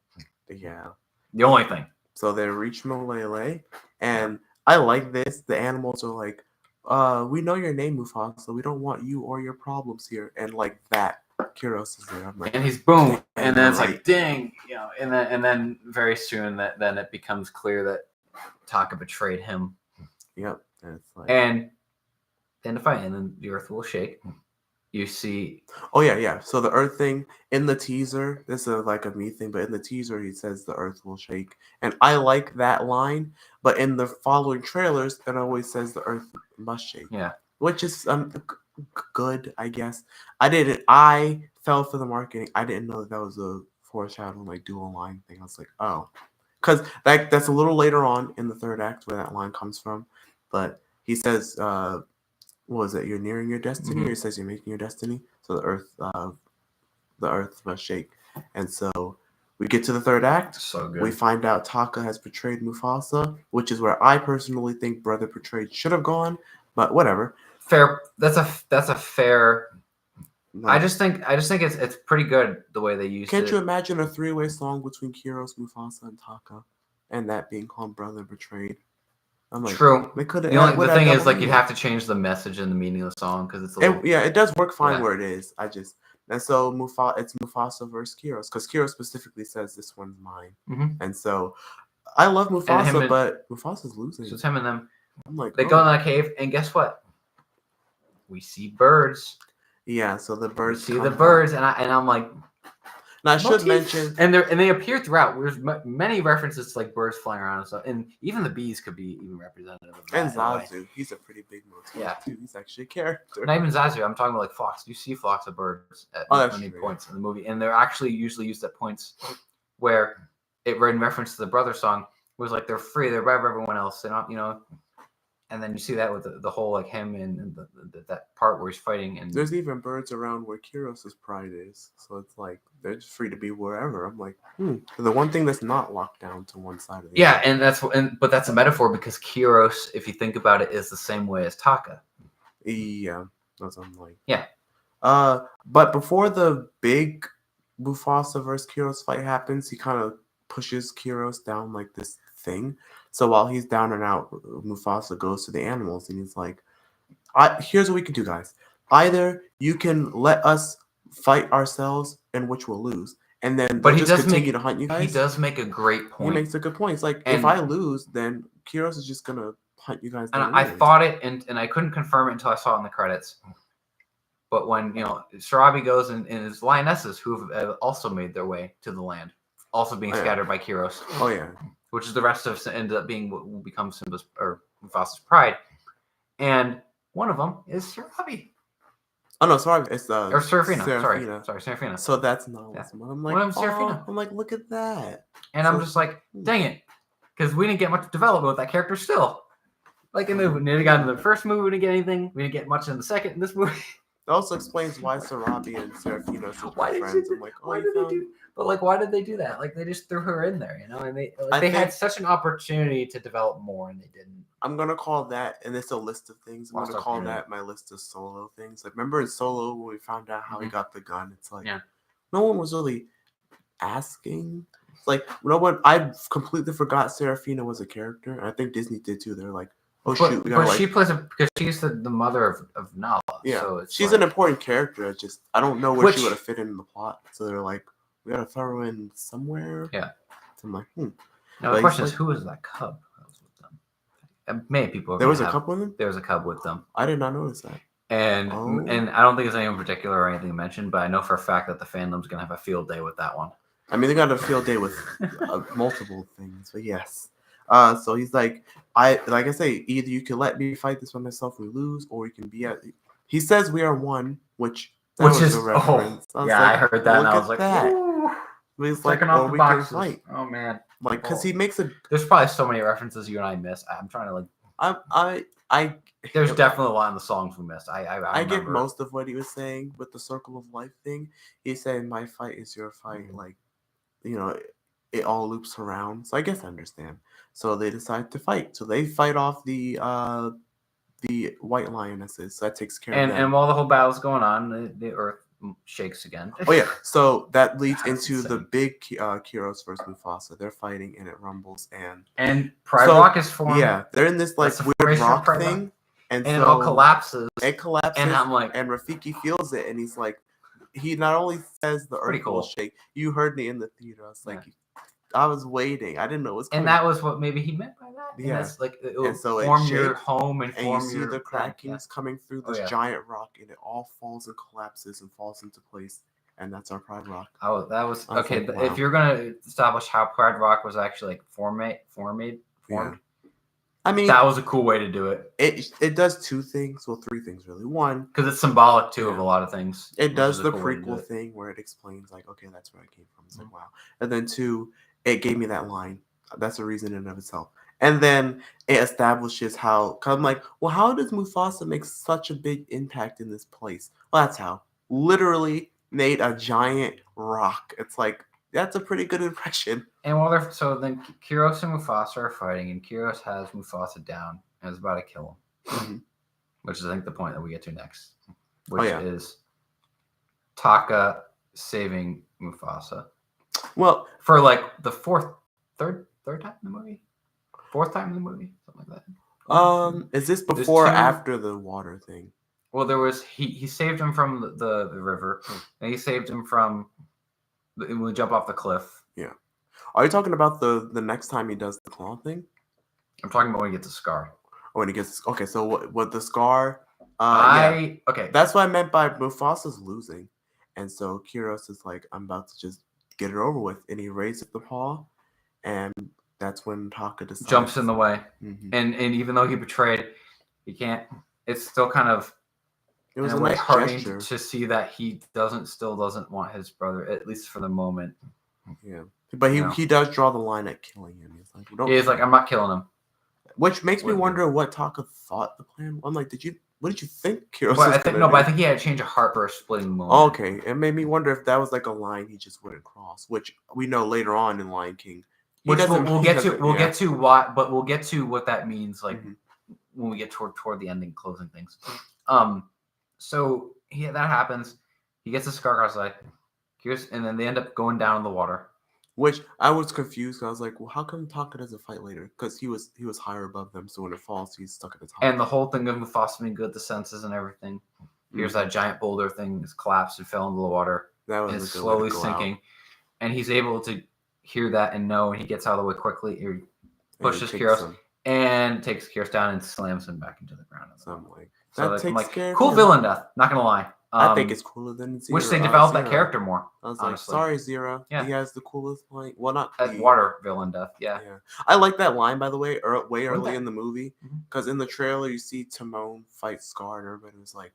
Yeah. The only thing. So they reach Molele, and I like this. The animals are like, we know your name, Mufasa. We don't want you or your problems here. And like that, Kiros is there. I'm like, and he's boom, and then it's like, dang, and then very soon then it becomes clear that Taka betrayed him. Yep. And it's like, and then the fight, and then the earth will shake. You see. Oh yeah. So the earth thing in the teaser, this is like a me thing, but in the teaser he says the earth will shake, and I like that line. But in the following trailers, it always says the earth must shake. Yeah, which is good, I guess. I fell for the marketing. I didn't know that was a foreshadowing like dual line thing. I was like, oh, because that's a little later on in the third act where that line comes from. But he says, what was it? You're nearing your destiny, or he says you're making your destiny. So the earth must shake, and so we get to the third act. So good. We find out Taka has betrayed Mufasa, which is where I personally think Brother Betrayed should have gone, but whatever. Fair. That's a fair. Like, I just think it's pretty good the way they used it. Can't you imagine a 3-way song between Kiros, Mufasa, and Taka, and that being called Brother Betrayed? I'm like, true. They could. The thing is, like, you'd have to change the message and the meaning of the song because it's a little. It does work fine where it is. And so it's Mufasa versus Kiros, because Kiros specifically says this one's mine, and so I love Mufasa, but Mufasa's losing. So it's him and them. I'm like, they go in that cave, and guess what? We see birds. Yeah, so the birds. We see the birds, and I'm like. Now I should mention, and they appear throughout. There's many references to like birds flying around and stuff, and even the bees could be even representative of that. And Zazu, he's a pretty big motif too. He's actually a character. Not even Zazu. I'm talking about like flocks. You see flocks of birds at many points in the movie, and they're actually usually used at points where it read in reference to the brother song was like they're free, they're above everyone else. They're not, And then you see that with the whole like him and that part where he's fighting. And there's even birds around where Kiros' pride is, so it's like they're just free to be wherever. I'm like, the one thing that's not locked down to one side of the other. and but that's a metaphor because Kiros, if you think about it, is the same way as Taka. Yeah, that's what I'm like. Yeah. But before the big Mufasa versus Kiros fight happens, he kind of pushes Kiros down like this thing. So while he's down and out, Mufasa goes to the animals and he's like, here's what we can do, guys. Either you can let us fight ourselves, in which we'll lose, and then but he just continue to hunt you guys. He does make a great point. He makes a good point. It's like, if I lose, then Kiros is just going to hunt you guys down. And I thought it, and I couldn't confirm it until I saw it in the credits. But when, Sarabi goes and his lionesses, who have also made their way to the land, also being scattered by Kiros. Oh, yeah. Which is the rest of ended up being what will become Simba's or Mufasa's pride. And one of them is Sarabi. Oh no, sorry, it's or Serafina. Serafina. Sorry, Serafina. So that's not I'm like, Serafina. I'm like, look at that. And I'm just like, dang it, because we didn't get much development with that character still. Like in the we didn't get in the first movie, we didn't get anything. We didn't get much in the second. In this movie. It also explains why Sarabi and Serafina are such good friends. I'm like, why did they do that? Like they just threw her in there, and they had such an opportunity to develop more, and they didn't. I'm gonna call that, and it's a list of things. I'm gonna call that my list of Solo things. Like, remember in Solo when we found out how he got the gun? It's like, no one was really asking. It's like no one. I completely forgot Serafina was a character. I think Disney did too. They're like, oh shoot, we gotta, she plays because she's the mother of Nala. Yeah, so she's an important character. I don't know where she would have fit in the plot. So they're like, we gotta throw her in somewhere. Yeah. So I'm like, Now the question is, who was that cub that was with them? Many people. There was a cub with them. There was a cub with them. I did not notice that. And I don't think it's anyone particular or anything mentioned, but I know for a fact that the fandom's gonna have a field day with that one. I mean, they got a field day with multiple things, but yes. So he's like I say, either you can let me fight this by myself and we lose, or we can be at. He says we are one, which was a reference. I heard that, and I was like, that. Ooh, He's like, off or the we boxes. can fight. Oh man, like because he makes a. There's probably so many references you and I miss. I'm trying to like. There's definitely a lot in the songs we missed. I get most of what he was saying with the circle of life thing. He's saying my fight is your fight, like, it all loops around. So I guess I understand. So they decide to fight. So they fight off the white lionesses. So that takes care of them. And while the whole battle's going on, the earth shakes again. Oh yeah. So that leads into the big Kiros versus Mufasa. They're fighting and it rumbles and Pride Rock is formed. Yeah, they're in this like weird rock thing. And it all collapses. It collapses. And I'm like, and Rafiki feels it, and he's like, he not only says the earth will shake. You heard me in the theater. I was like, I was waiting. I didn't know it was coming. And that was what maybe he meant by that. Yeah. And like it will form your home and form you see the crackings coming through this giant rock, and it all falls and collapses and falls into place. And that's our Pride Rock. Oh, that was okay. Like, wow. If you're gonna establish how Pride Rock was actually like formed. Yeah. I mean, that was a cool way to do it. It does two things. Well, three things really. One, because it's symbolic too of a lot of things. It does the cool prequel thing where it explains like, okay, that's where I came from. It's like, wow. And then two, it gave me that line. That's a reason in and of itself. And then it establishes how. Cause I'm like, well, how does Mufasa make such a big impact in this place? Well, that's how. Literally made a giant rock. It's like. That's a pretty good impression. And then Kiros and Mufasa are fighting, and Kiros has Mufasa down and is about to kill him, which is I think the point that we get to next, which is Taka saving Mufasa. Well, for like the third time in the movie, fourth time in the movie, something like that. Is this before or after the water thing? Well, there was he saved him from the river, and he saved him from. When we jump off the cliff. Yeah. Are you talking about the next time he does the claw thing? I'm talking about when he gets a scar. Oh, when he gets... Okay, so what the scar... Okay. That's what I meant by Mufasa's losing. And so Kiros is like, I'm about to just get it over with. And he raises the paw. And that's when Taka decides... Jumps in the way. Mm-hmm. And even though he betrayed, he can't... It's still kind of... It was a nice gesture to see that he still doesn't want his brother, at least for the moment. Yeah, but he does draw the line at killing him. He's like, I'm not killing him. Which makes me wonder what Taka thought the plan. I'm like, what did you think Kiros was I think he had a change of heart for a splitting moment. Okay, it made me wonder if that was like a line he just wouldn't cross, which we know later on in Lion King. We'll get to what that means, like when we get toward the ending, closing things. So that happens. He gets a scar across the eye, and then they end up going down in the water. Which I was confused. I was like, well, how come Taka doesn't fight later? Because he was higher above them, so when it falls, he's stuck at the top. And the whole thing of Mufasa being good at the senses and everything. Here's that giant boulder thing is collapsed and fell into the water. That was and is slowly sinking. Out. And he's able to hear that and know, and he gets out of the way quickly. He pushes Kiros and takes Kiros down and slams him back into the ground. So I'm like, cool villain death. Not gonna lie. I think it's cooler than Zero. Wish they developed that character more. I was honestly. Like, sorry, Zero. Yeah. He has the coolest line. Well, not water villain death. Yeah. I like that line, by the way, way early in the movie, because in the trailer you see Timon fight Scar, and everybody was like,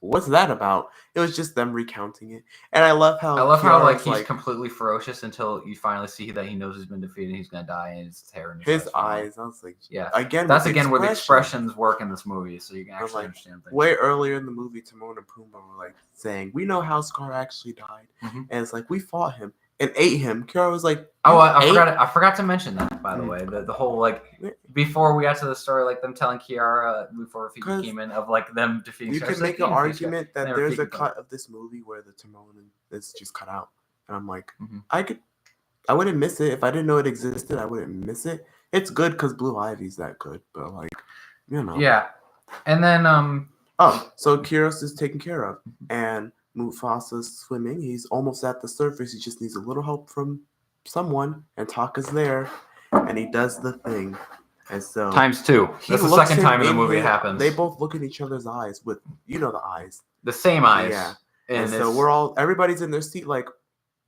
"What's that about?" It was just them recounting it, and I love how he's completely ferocious until you finally see that he knows he's been defeated, and he's gonna die, and his hair and his eyes. I was like, that's where the expressions work in this movie, so you can actually understand things. Way earlier in the movie, Timon and Pumbaa were like saying, "We know how Scar actually died," and it's like we fought him and ate him. Kiara was like, I forgot to mention that, by the way. The whole, like, before we got to the story, like, them telling Kiara before Rafiki came in, of, like, them defeating You can make an argument that there's a cut of this movie where the Timon is just cut out. And I'm like, I wouldn't miss it. If I didn't know it existed, I wouldn't miss it. It's good because Blue Ivy's that good. But, like, Yeah. And then, so Kiros is taken care of. And Mufasa's swimming. He's almost at the surface. He just needs a little help from someone, and Taka's there, and he does the thing. And so times 2. he That's the looks second him time in the in movie it his- happens. They both look in each other's eyes with the eyes. The same eyes. Yeah. And so everybody's in their seat like,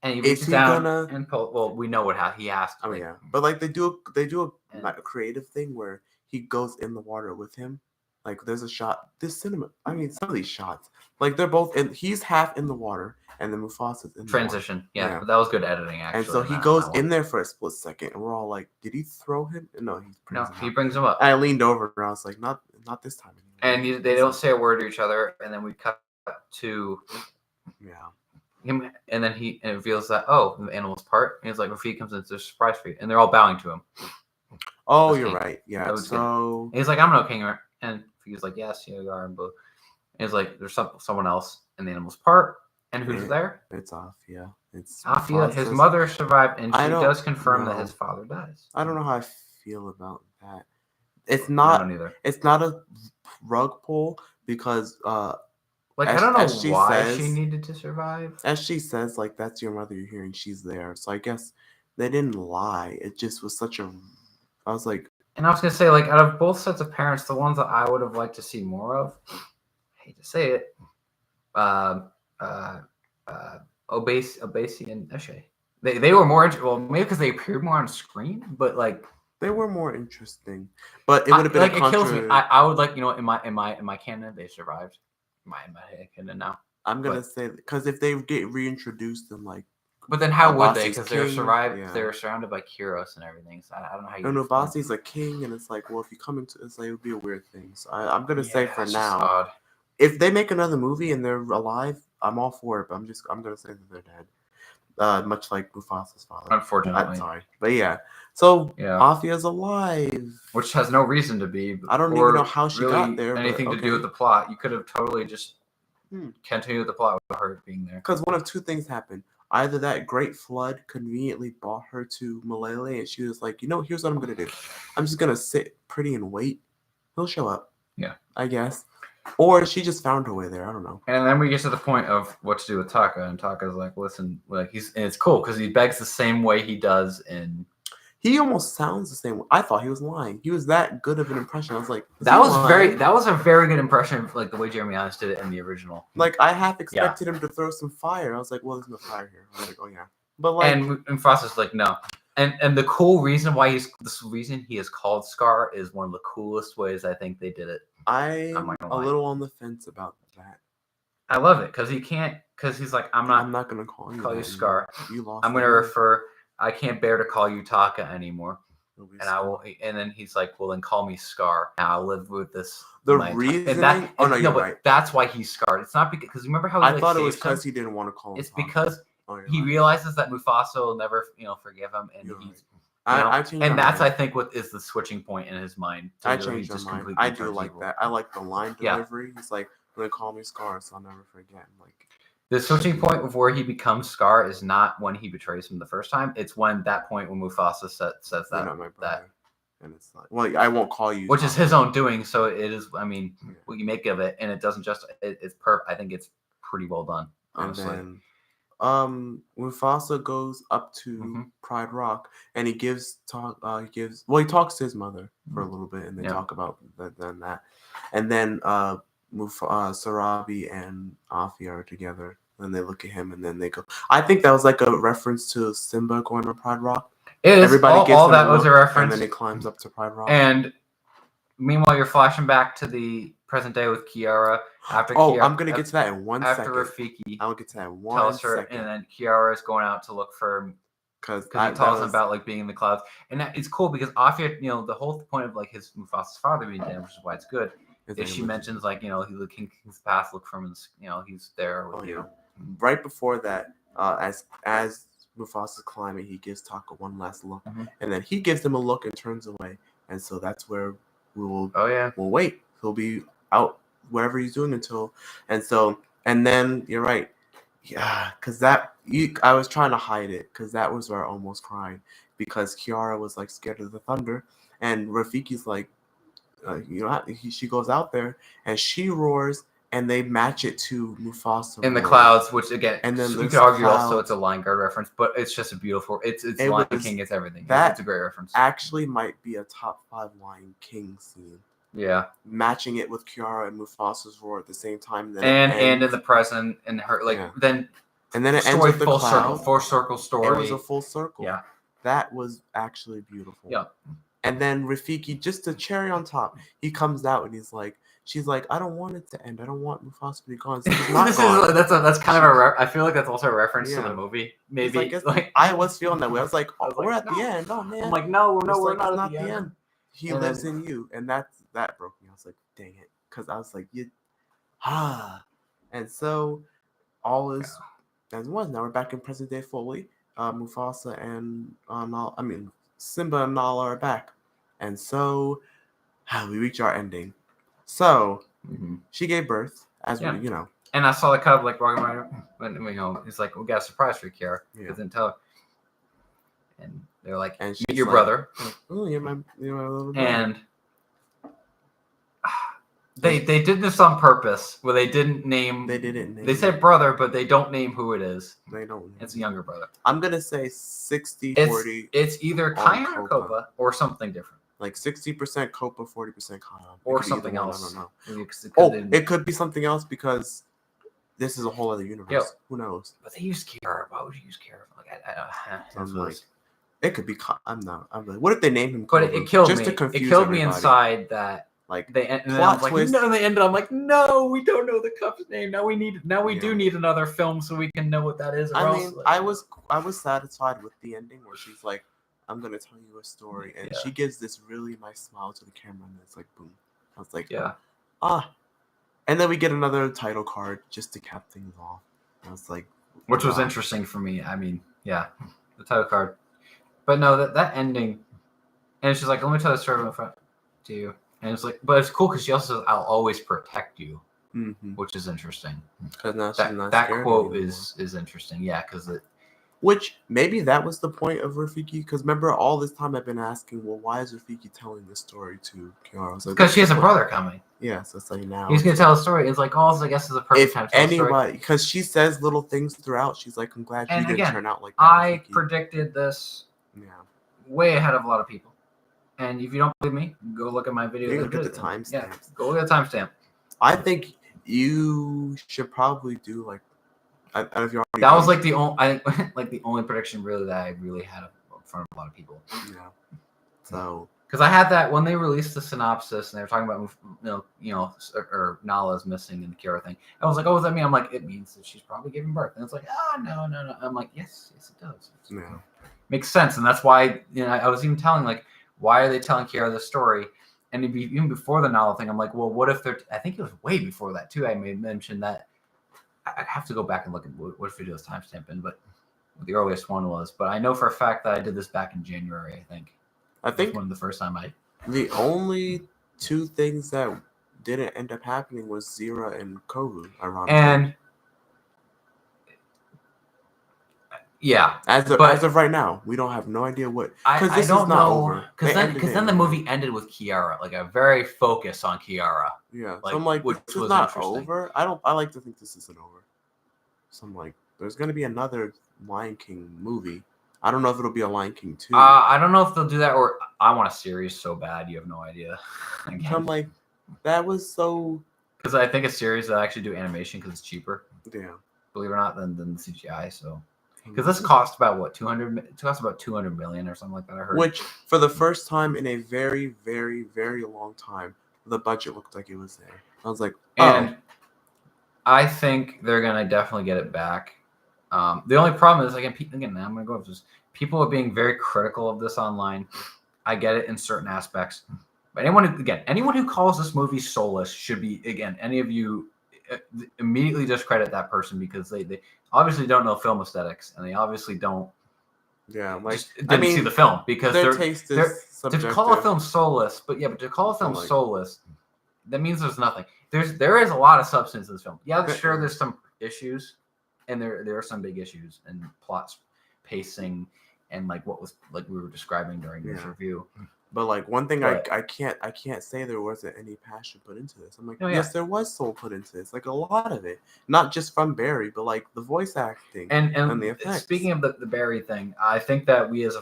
and he is reaches he down gonna? and pull. Well, we know what he has to. Oh yeah, but like they do a creative thing where he goes in the water with him. Like there's a shot. Some of these shots, like they're both in. He's half in the water, and then Mufasa's in transition. the water. Yeah, but that was good editing actually. And so he goes in there for a split second, and we're all like, "Did he throw him?" No, he brings him up. I leaned over, and I was like, "Not this time." Anymore. And they don't say a word to each other, and then we cut to him, and then it reveals that the animal's part. And he's like, Rafiki comes in, it's a surprise for you, and they're all bowing to him. Oh, you're right. Yeah. So he's like, I'm no king, and he's like, yes, you are. And he's like, there's someone else in the animal's part, and who's there? It's Afia. It's Afia. His mother survived, and she does confirm that his father dies. I don't know how I feel about that. It's not. It's not a rug pull because I don't know why she needed to survive. As she says, like, that's your mother you're hearing, she's there. So I guess they didn't lie. It just was such a. I was like. And I was gonna say, like, out of both sets of parents, the ones that I would have liked to see more of, I hate to say it, Obasi and Eshe. They were more well, maybe because they appeared more on screen, but like they were more interesting. But it would have been like it kills me. I would like, in my canon they survived. In my canon now. I'm gonna say because if they get reintroduced in like. But then how would they? Because they're surrounded by Kiros and everything. So I don't know how you. No, Basi's a king, and it's like, well, if you come into it's like, it would be a weird thing. So I'm gonna say for now, if they make another movie and they're alive, I'm all for it. But I'm gonna say that they're dead, much like Mufasa's father. Unfortunately, I'm sorry, but yeah. So Afia's alive, which has no reason to be. I don't even know how she got there. Anything to do with the plot? You could have totally just continued the plot without her being there. Because one of two things happened. Either that great flood conveniently brought her to Malele, and she was like, here's what I'm going to do. I'm just going to sit pretty and wait. He'll show up. Yeah. I guess. Or she just found her way there. I don't know. And then we get to the point of what to do with Taka, and Taka's like, listen, and it's cool because he begs the same way he does in... He almost sounds the same way. I thought he was lying. He was that good of an impression. I was like, that was a very good impression of like the way Jeremy Irons did it in the original. Like I half expected him to throw some fire. I was like, well, there's no fire here. I was like, oh yeah. But like, and Frost like, no. And the cool reason why he is called Scar is one of the coolest ways I think they did it. I'm a little on the fence about that. I love it because he's like, I'm not gonna call you Scar. You lost. I'm gonna refer. I can't bear to call you Taka anymore. And I will. And then he's like, well, then call me Scar. And I'll live with this. The reason. You're right. That's why he's scarred. It's not because remember how I thought it was because he didn't want to call him. It's because he realizes that Mufasa will never, forgive him, and he's. And that's I think what is the switching point in his mind. I changed my mind. I do like that. I like the line delivery. He's like, "Gonna call me Scar, so I'll never forget." Like the switching point of where he becomes Scar is not when he betrays him the first time. It's when Mufasa says that. And it's like, well, I won't call you. Which is his own doing. So it is. I mean, what you make of it, and it doesn't just. It's perfect. I think it's pretty well done. Honestly. And then, Mufasa goes up to Pride Rock, and he talks to his mother for a little bit, and they talk about that, and then Sarabi and Afia are together, and they look at him, and then they go. I think that was like a reference to Simba going to Pride Rock. It is. Everybody all that was a reference, and then he climbs up to Pride Rock. And meanwhile, you're flashing back to the present day with Kiara. I'm gonna get to that in 1 second. After Rafiki, I'll get to that in 1 second. And then Kiara is going out to look for him because he tells him about like being in the clouds, and it's cool because Afia, the whole point of like his Mufasa's father being dead, which is why it's good. Is she mentions like he the King's Path, look for him, he's there with you. Right before that, as Mufasa's climbing, he gives Taka one last look, and then he gives him a look and turns away, and so that's where we will. We'll wait. He'll be out wherever he's doing until, and then you're right, because I was trying to hide it because that was where I almost cried because Kiara was like scared of the thunder, and Rafiki's like, she goes out there and she roars and they match it to Mufasa in the roar. clouds, which again, And then you there's could argue clouds. also it's a Lion Guard reference, but it's just a beautiful. It's It Lion was- King. It's everything. that It's a great reference. Actually, might be a top 5 Lion King scene. Yeah, Matching it with Kiara and Mufasa's roar at the same time. Then and in the present, and her then. And then it ends Story with the full cloud. circle, full circle story. It was a full circle. Yeah, that was actually beautiful. Yeah. And then Rafiki, just a cherry on top, he comes out and he's like, she's like, I don't want it to end. I don't want Mufasa to be gone. So he's not gone. That's kind of a. I feel like that's also a reference to the movie. Maybe I was feeling that way. I was like, we're at the end. Oh man. I'm like, no, we're not at the the end. end. He lives in you, and that broke me. I was like, dang it, because I was like, and so all is as was. Now we're back in present day fully. Mufasa and Simba and Nala are back, and so we reach our ending. So she gave birth, as we And I saw the cut of like walking right when we home. He's like, we got a surprise for you, Kiara. Because didn't tell her. And they're like, and meet your brother. Oh, you're my little brother. And they did this on purpose, where they didn't name. They didn't name. They said brother, but they don't name who it is. They don't. It's a younger brother. I'm gonna say 60-40. It's either Kyan or Copa or something different. Like 60% Copa, 40% Kyan. Or something else. I don't know. It could be something else because this is a whole other universe. Yep. Who knows? But they use Kiara. Why would you use Kiara? Like, it could be. I'm like, what if they name him? But it killed just me. To confuse it killed everybody. me inside that. Like they and plot twist. No, they ended. I'm like, no, we don't know the cup's name. Now we do need another film so we can know what that is. I was satisfied with the ending where she's like, I'm gonna tell you a story, and she gives this really nice smile to the camera, and it's like boom. I was like, and then we get another title card just to cap things off. I was like, which was interesting for me. I mean, the title card, but no, that ending, and she's like, let me tell the story in front to you. And it's like, but it's cool because she also says, "I'll always protect you," which is interesting. Because now she's not that scared quote anymore. is interesting. Yeah, because which maybe that was the point of Rafiki. Because remember, all this time I've been asking, well, why is Rafiki telling this story to Kiara? Because she has a brother coming. Yeah, so it's like now he's gonna tell a story. It's like, I guess is a perfect time to tell a story. Because she says little things throughout. She's like, I'm glad you didn't turn out like that. I predicted this way ahead of a lot of people. And if you don't believe me, go look at my video. Look at the timestamps. Yeah, go look at the timestamp. I think you should probably do like. If you're that was like the only prediction really that I really had in front of a lot of people. Yeah. So. Because I had that when they released the synopsis and they were talking about or Nala's missing and the Kiara thing. I was like, oh, what does that mean? I'm like, it means that she's probably giving birth. And it's like, no. I'm like, yes, it does. Yeah. Makes sense, and that's why I was even telling like. Why are they telling Kiara this story? And even before the Nala thing, I'm like, well, what if they're... I think it was way before that, too. I made mention that... I'd have to go back and look at what video's timestamp in, but the earliest one was. But I know for a fact that I did this back in January, I think. I think one of the first time I... The only two things that didn't end up happening was Zira and Kovu, ironically. And... Yeah, as of right now, we don't have no idea what because this is not over. Because then the movie ended with Kiara, like a very focus on Kiara. Yeah, so I'm like, this is not over. I like to think this isn't over. So I'm like, there's gonna be another Lion King movie. I don't know if it'll be a Lion King 2. I don't know if they'll do that, or I want a series so bad you have no idea. So I'm like, that was so. Because I think a series that actually do animation because it's cheaper. Yeah. Believe it or not, than the CGI. So. Because this cost about what 200? It cost about 200 million or something like that. I heard. Which, for the first time in a very, very, very long time, the budget looked like it was there. I was like, and I think they're gonna definitely get it back. The only problem is again, I'm gonna go with this. People are being very critical of this online. I get it in certain aspects, but anyone who calls this movie soulless should be any of you immediately discredit that person because they obviously don't know film aesthetics and they obviously don't didn't see the film because their taste is subjective. To call a film soulless, but to call a film soulless, that means there's nothing. There is a lot of substance in this film. Yeah, sure, there's some issues, and there are some big issues and plots, pacing, and like what was like we were describing during this review. But like one thing But- I can't say there wasn't any passion put into this. I'm like, Oh, yes, there was soul put into this, like a lot of it, not just from Barry, but like the voice acting And the effects. speaking of the Barry thing, I think that we as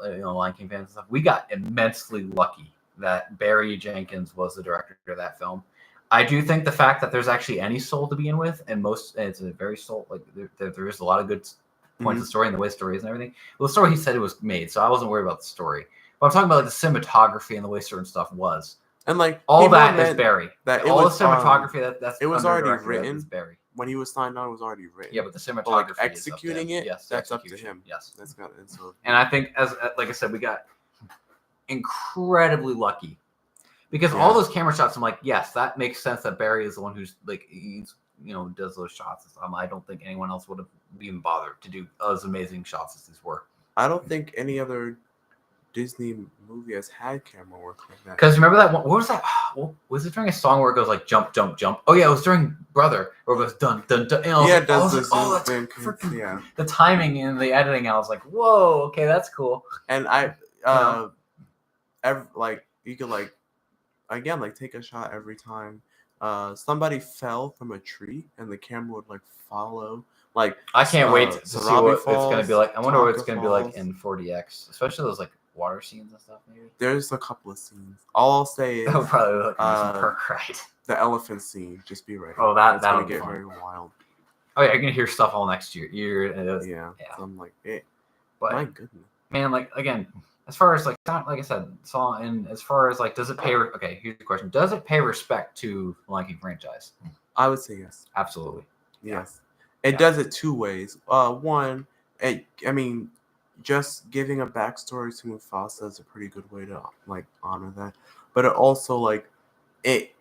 Lion King fans and stuff, we got immensely lucky that Barry Jenkins was the director of that film. I do think the fact that there's actually any soul to begin with, and it's a very soul, like there is a lot of good points of the story and the way the story is and everything. Well, the story he said it was made, so I wasn't worried about the story. But I'm talking about like the cinematography and the way certain stuff was. And like all that is Barry. That all was, the cinematography that's it was already written. Is Barry. When he was signed on, it was already written. Yeah, but the cinematography, but like executing it, yes, that's up to him. Yes, that's got. And I think, as like I said, we got incredibly lucky because all those camera shots. I'm like, yes, that makes sense. That Barry is the one who's like does those shots. I don't think anyone else would have even bothered to do as amazing shots as these were. I don't think any other Disney movie has had camera work like that. Because remember that one? What was that? Was it during a song where it goes like jump, jump, jump? Oh yeah, it was during Brother, where it goes dun, dun, dun. And Yeah, it does this. Oh, that's freaking the timing and the editing. I was like, whoa, okay, that's cool. And like you could like again like take a shot every time somebody fell from a tree and the camera would like follow. Like I can't wait to see what it's gonna be like. I wonder what it's gonna be like Falls. in 40X, especially those like water scenes and stuff. Maybe there's a couple of scenes. All I'll say is that'll probably look like perk right. The elephant scene. Just be ready. Oh, that'll gonna get very wild. Oh yeah, you're gonna hear stuff all next year. Yeah. So I'm like, but my goodness, man. Like again, as far as like I said, and as far as like, does it pay? Okay, here's the question: does it pay respect to the Lion King franchise? I would say yes. Absolutely. Yes. It does it two ways. One, I mean, just giving a backstory to Mufasa is a pretty good way to like honor that. But it also like it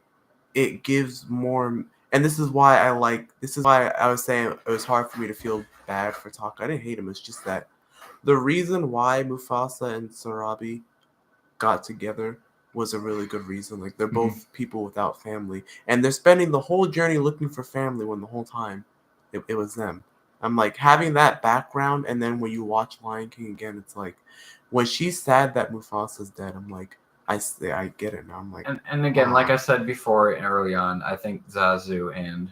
gives more, and this is why I was saying it was hard for me to feel bad for Taka. I didn't hate him. It's just that the reason why Mufasa and Sarabi got together was a really good reason. Like they're both people without family, and they're spending the whole journey looking for family when the whole time it was them. I'm like having that background, and then when you watch Lion King again, it's like when she's sad that Mufasa's dead. I'm like, I get it now. I'm like, and again, like I said before and early on, I think Zazu and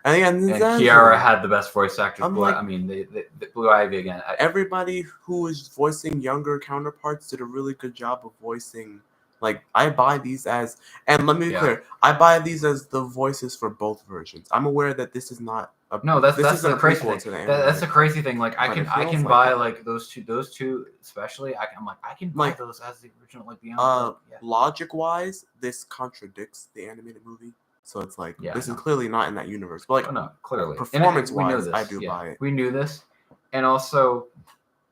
Zazu. Kiara had the best voice actors. Like, I mean, the Blue Ivy again. Everybody who is voicing younger counterparts did a really good job of voicing. Like, I buy these as, and let me be clear, I buy these as the voices for both versions. I'm aware that this is not a that's the crazy thing. That's the crazy thing. Like, I can buy like those two especially. I'm like, I can buy those as the original. Like beyond. Logic wise, this contradicts the animated movie. So it's like this is clearly not in that universe. But like, no, clearly, performance wise, I do buy it. We knew this, and also,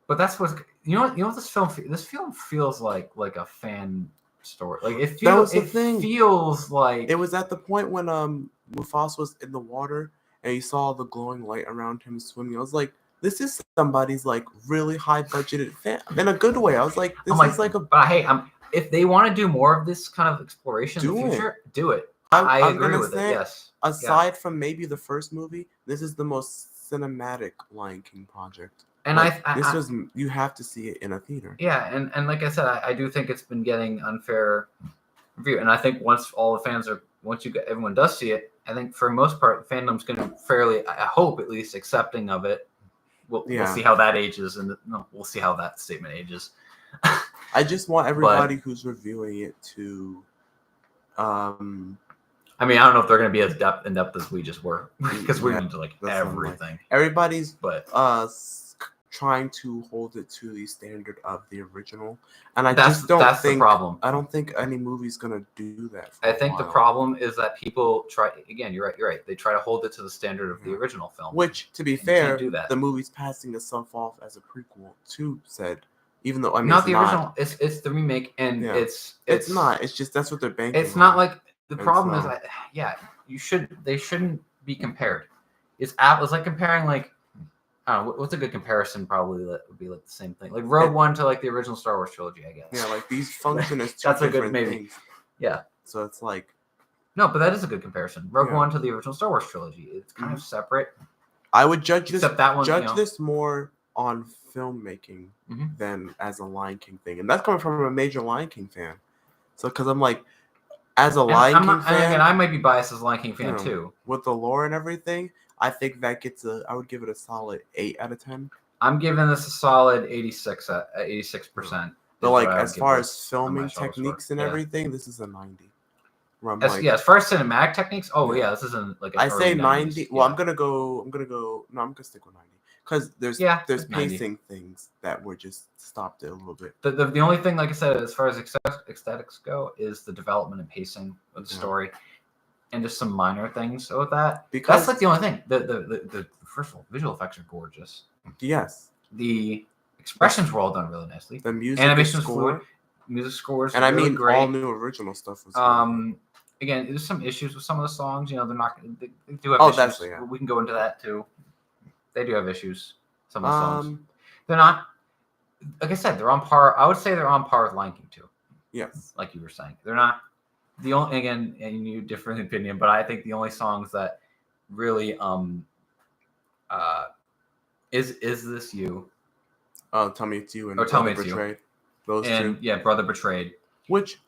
but that's what this film feels like a fan story. Like it feels like it was at the point when Mufasa was in the water and you saw the glowing light around him swimming. I was like, this is somebody's like really high budgeted fan in a good way. I was like, this is like a. But hey, if they want to do more of this kind of exploration in the future, do it. I agree with it. Yes. Aside from maybe the first movie, this is the most cinematic Lion King project. And you have to see it in a theater. Yeah, and like I said, I do think it's been getting unfair review. And I think once everyone does see it, I think for the most part, fandom's going to fairly, I hope at least, accepting of it. We'll see how that ages, and we'll see how that statement ages. I just want everybody who's reviewing it to. I mean, I don't know if they're going to be as in depth as we just were, because we're into like everything. Everybody's trying to hold it to the standard of the original, and that's the problem. I don't think any movie's going to do that. I think the problem is that people try. Again, you're right. They try to hold it to the standard of the original film. Which, to be fair, the movie's passing itself off as a prequel to said. Even though not the original, it's the remake, and it's not. It's just that's what they're banking. It's not like the problem is they shouldn't be compared. It's like comparing like I don't know what's a good comparison. Probably that would be like the same thing, like Rogue One to like the original Star Wars trilogy, I guess. Yeah, like these function as two that's different a good maybe. Things. Yeah. So it's like no, but that is a good comparison. Rogue One to the original Star Wars trilogy. It's kind of separate. I would judge this more on filmmaking Mhm. than as a Lion King thing, and that's coming from a major Lion King fan. So, because I'm like, as a Lion King And fan, again, I might be biased as a Lion King fan too. with the lore and everything, I think that I would give it a solid 8 out of 10. I'm giving this a solid 86%. But like, as far as filming techniques and Yeah. everything, this is a 90. Where I'm As far as cinematic techniques, this isn't like an I say early 90. 90s. Well, I'm gonna go. No, I'm gonna stick with 90 because there's it's 90. pacing things that were just stopped it a little bit. The only thing, like I said, as far as aesthetics go, is the development and pacing of the story, and just some minor things with that. Because that's like the only thing. The first of all, visual effects are gorgeous. Yes. The expressions were all done really nicely. The music, animation was fluid. Music scores, and really I mean, great. all new original stuff was. Really again, there's some issues with some of the songs. They're not. They do have issues. We can go into that too. They do have issues. Some of the songs. They're not. Like I said, they're on par. I would say they're on par with Lion King 2. Yes. Like you were saying, they're not the only. Again, and you different opinion, but I think the only songs that really is this you? Oh, Tell Me It's You and Tell Me Brother It's Betrayed. You. Those and, two. Yeah, Brother Betrayed. Which.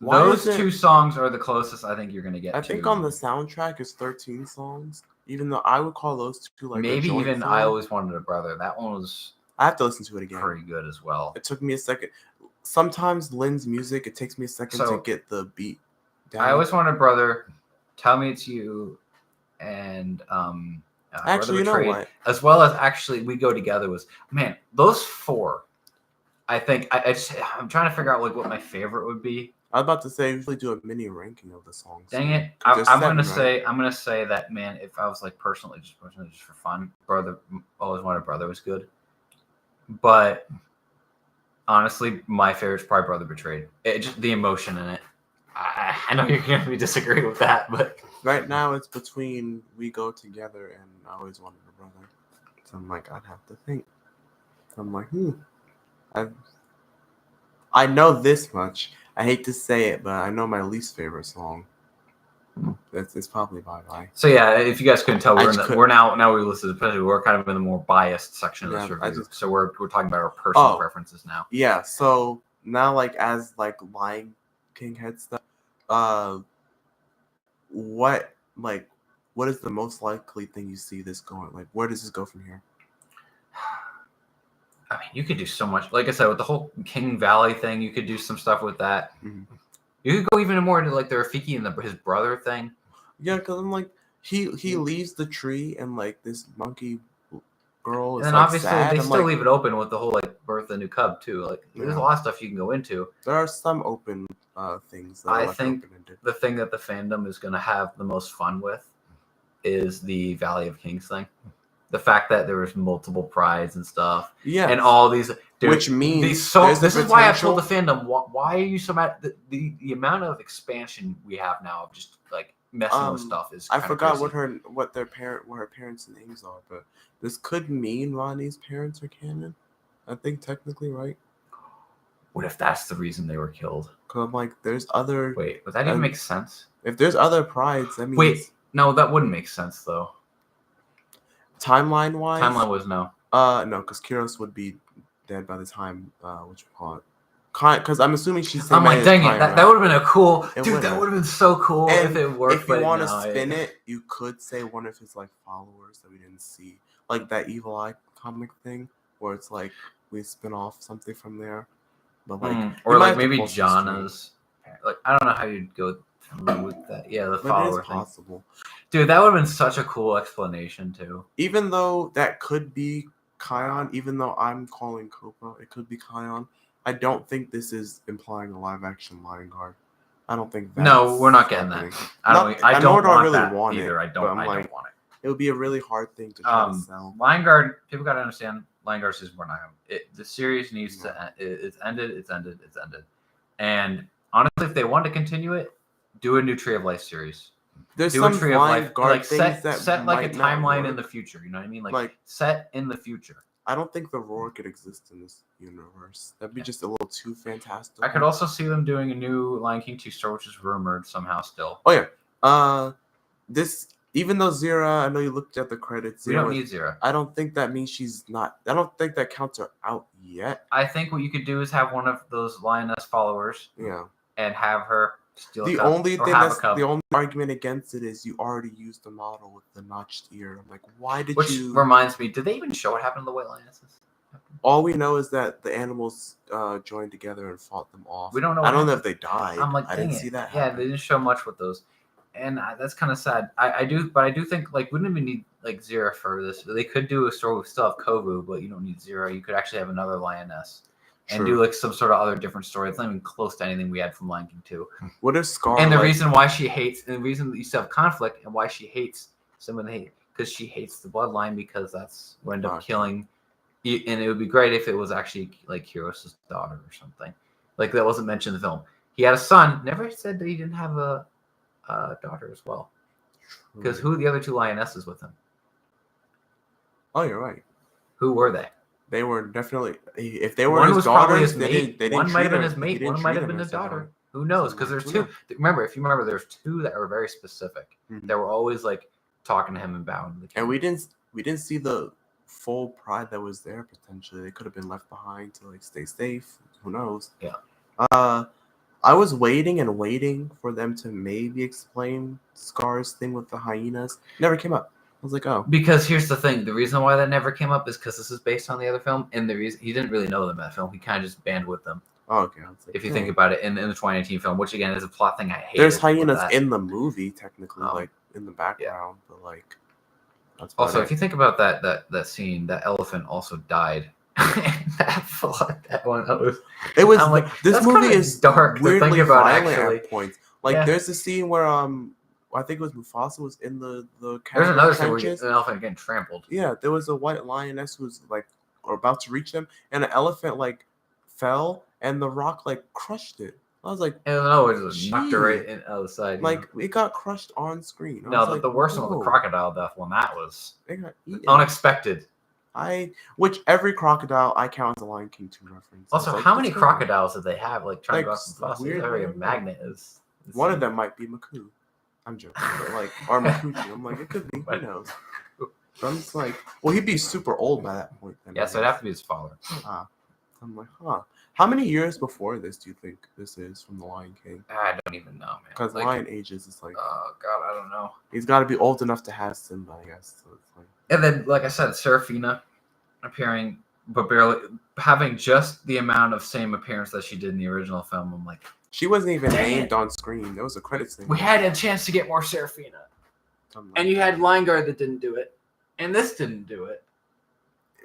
Those two songs are the closest I think you're gonna get. I think on the soundtrack is 13 songs. Even though I would call those two like maybe a joint even song. I Always Wanted a Brother. That one was. I have to listen to it again. Pretty good as well. It took me a second. Sometimes Lynn's music, it takes me a second to get the beat down. I Always Wanted a Brother, Tell Me It's You, and actually, you know what? As well as actually We Go Together was those four. I think I'm trying to figure out like what my favorite would be. I was about to say usually do a mini ranking of the songs. Dang it! I'm gonna say that if I was like personally just for fun, Brother Always Wanted a Brother was good, but honestly, my favorite is probably Brother Betrayed. Just the emotion in it. I know you're gonna disagree with that, but right now it's between We Go Together and I Always Wanted a Brother. So I'm like, I'd have to think. So I'm like, I know this much. I hate to say it, but I know my least favorite song. It's probably Bye Bye. So yeah, if you guys couldn't tell, we're now we listen to we're kind of in the more biased section of this review. So we're talking about our personal preferences now. Yeah. So now, like as like Lion King head stuff, what is the most likely thing you see this going? Like, where does this go from here? I mean, you could do so much. Like I said, with the whole King Valley thing, you could do some stuff with that. Mm-hmm. You could go even more into like the Rafiki and his brother thing. Yeah, because I'm like, he leaves the tree and like this monkey girl is and then like obviously sad. They still leave it open with the whole like birth of the new cub too. Like there's a lot of stuff you can go into. There are some open things that I think the thing that the fandom is going to have the most fun with is the Valley of Kings thing. The fact that there was multiple prides and stuff, and all these, which means this is why I told the fandom, why are you so mad? The amount of expansion we have now of just like messing with stuff is. I forgot crazy. what her parents' names are, but this could mean Ronnie's parents are canon. I think technically, right? What if that's the reason they were killed? Because I'm like, there's other. Wait, would that even make sense? If there's other prides, that means. No, that wouldn't make sense though. Timeline wise, was no. No, because Kiros would be dead by the time what you call it. Because I'm assuming she's. I'm like, dang it! That would have been a cool dude. That would have been so cool if it worked. If you want to spin it, you could say one of his like followers that we didn't see, like that Evil Eye comic thing, where it's like we spin off something from there, but like or like maybe Jana's. Like I don't know how you'd go with that. Yeah, the follower thing. Possible. Dude, that would have been such a cool explanation too. Even though that could be Kion, even though I'm calling Copa, it could be Kion. I don't think this is implying a live action Lion Guard. I don't think that. No, we're not getting that. I don't want it either. I don't want it. It would be a really hard thing to try to sell. Lion Guard, people gotta understand. Lion Guard is we're not going. The series needs to end. It's ended. It's ended. It's ended. And honestly, if they want to continue it, do a new Tree of Life series. There's some Tree of Life like set like a timeline in the future. You know what I mean? Like set in the future. I don't think the Roar could exist in this universe. That'd be just a little too fantastic. I could also see them doing a new Lion King 2 story, which is rumored somehow still. Oh yeah. This even though Zira, I know you looked at the credits. We don't need Zira. I don't think that means she's not. I don't think that counts her out yet. I think what you could do is have one of those lioness followers. Yeah. And have her steal The a cup. only or thing have that's a cup. the only argument against it is you already used the model with the notched ear. I'm like, why did Which you? Which reminds me, did they even show what happened to the white lionesses? All we know is that the animals joined together and fought them off. We don't know. I don't know if they died. I'm like, I didn't see that. Yeah, they didn't show much with those, and that's kind of sad. I do think like we didn't even need like Zira for this. They could do a story with still have Kovu, but you don't need Zira. You could actually have another lioness. And do like some sort of other different story. It's not even close to anything we had from Lion King 2. What is Scar? And the reason why she hates, and the reason that you still have conflict, and why she hates someone because she hates the bloodline, because that's what ended up killing. And it would be great if it was actually like Kiros' daughter or something. Like that wasn't mentioned in the film. He had a son. Never said that he didn't have a daughter as well. Because who are the other two lionesses with him? Oh, you're right. Who were they? They were definitely, if they were one his was daughters, probably his mate. they didn't one might have been his her, mate. One might have been his daughter. Who knows? Because there's two. Remember, if you remember, there's two that were very specific. Mm-hmm. That were always like talking to him and bowing to the king. And we didn't see the full pride that was there. Potentially, they could have been left behind to like stay safe. Who knows? Yeah. I was waiting for them to maybe explain Scar's thing with the hyenas. Never came up. I was like, oh. Because here's the thing. The reason why that never came up is because this is based on the other film. And the reason he didn't really know them in that film. He kind of just banned with them. Oh, okay. Like, if you think about it, in the 2019 film, which again is a plot thing I hate. There's hyenas in the movie, technically, like in the background. Yeah. But like, that's also, if you think about that scene, that elephant also died. that one. It was I'm like, this movie is dark. Weirdly to think about violent actually. At points. Like there's a scene where I think it was Mufasa was in the There's another scene where an elephant getting trampled. Yeah, there was a white lioness who was like about to reach them, and an elephant like fell, and the rock like crushed it. I was like, and it just knocked her right in out of the side. Like it got crushed on screen. No, the worst one was the crocodile death one. That was eaten. Unexpected. Which every crocodile I count as a Lion King 2 reference. Also, how many crocodiles did they have? Like trying to go off the area magnet is. One of them might be Maku. I'm joking, but like or Makuchi. I'm like, it could be. Who knows? But I'm just like, well, he'd be super old by that point. Then, yeah, so it'd have to be his father. I'm like, huh. How many years before this do you think this is from the Lion King? I don't even know, man. Because like, Lion ages is like, oh god, I don't know. He's got to be old enough to have Simba, I guess. So it's like, and then, like I said, Serafina appearing, but barely having just the amount of same appearance that she did in the original film. I'm like, she wasn't even named on screen. There was a credits thing. We had a chance to get more Serafina, and you had Lineguard that didn't do it, and this didn't do it.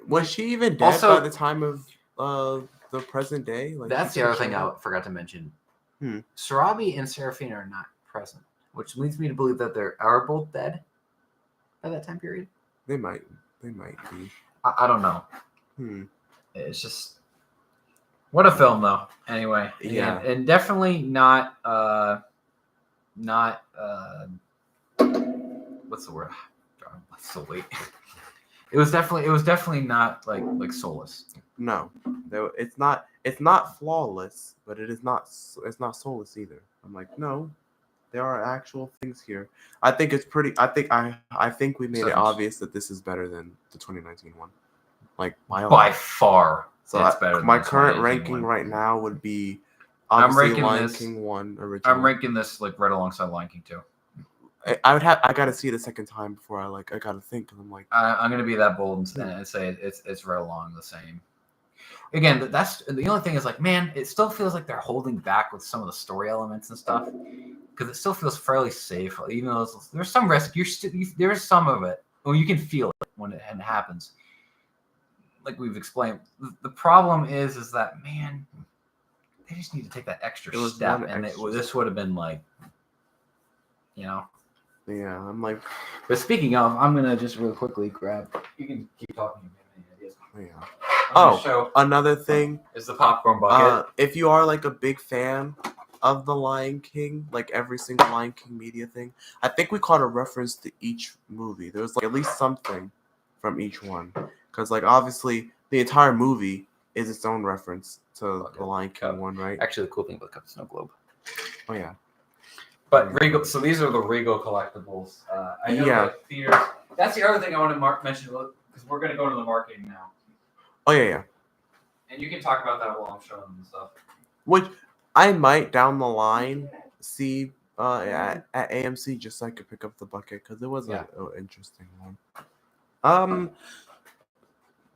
Was she even dead by the time of the present day? Like, that's the other thing I forgot to mention. Sarabi and Serafina are not present, which leads me to believe that they are both dead by that time period. They might be. I don't know. It's just what a film, though. Anyway, yeah, and definitely not what's the word? Let's still wait. It was definitely not like soulless. No, it's not. It's not flawless, but it's not soulless either. I'm like, no, there are actual things here. I think it's pretty. I think we made it obvious that this is better than the 2019 one, like by far. So it's better. My current ranking right now would be obviously Lion King 1 original. I'm ranking this like right alongside Lion King 2. I gotta see it a second time before I gotta think. I'm like, I'm gonna be that bold and say it's right along the same. Again, that's the only thing is like, man, it still feels like they're holding back with some of the story elements and stuff because it still feels fairly safe. Even though there's some risk, there's some of it. Well, you can feel it when it happens. Like we've explained, the problem is that man, they just need to take that extra step, and this would have been like, you know. Yeah, I'm like. But speaking of, I'm gonna just really quickly grab. You can keep talking. If you have any ideas. Yeah. Another thing is the popcorn bucket. If you are like a big fan of the Lion King, like every single Lion King media thing, I think we caught a reference to each movie. There was like at least something from each one, because like obviously the entire movie is its own reference to the Lion King one, right? Actually, the cool thing about the cup is no globe. Oh yeah. But Regal. So these are the Regal collectibles. I know the theaters. That's the other thing I want to mention because we're going to go to the marketing now. Oh yeah. And you can talk about that while I'm showing them the stuff. Which I might down the line see at AMC just so I could pick up the bucket because it was an interesting one.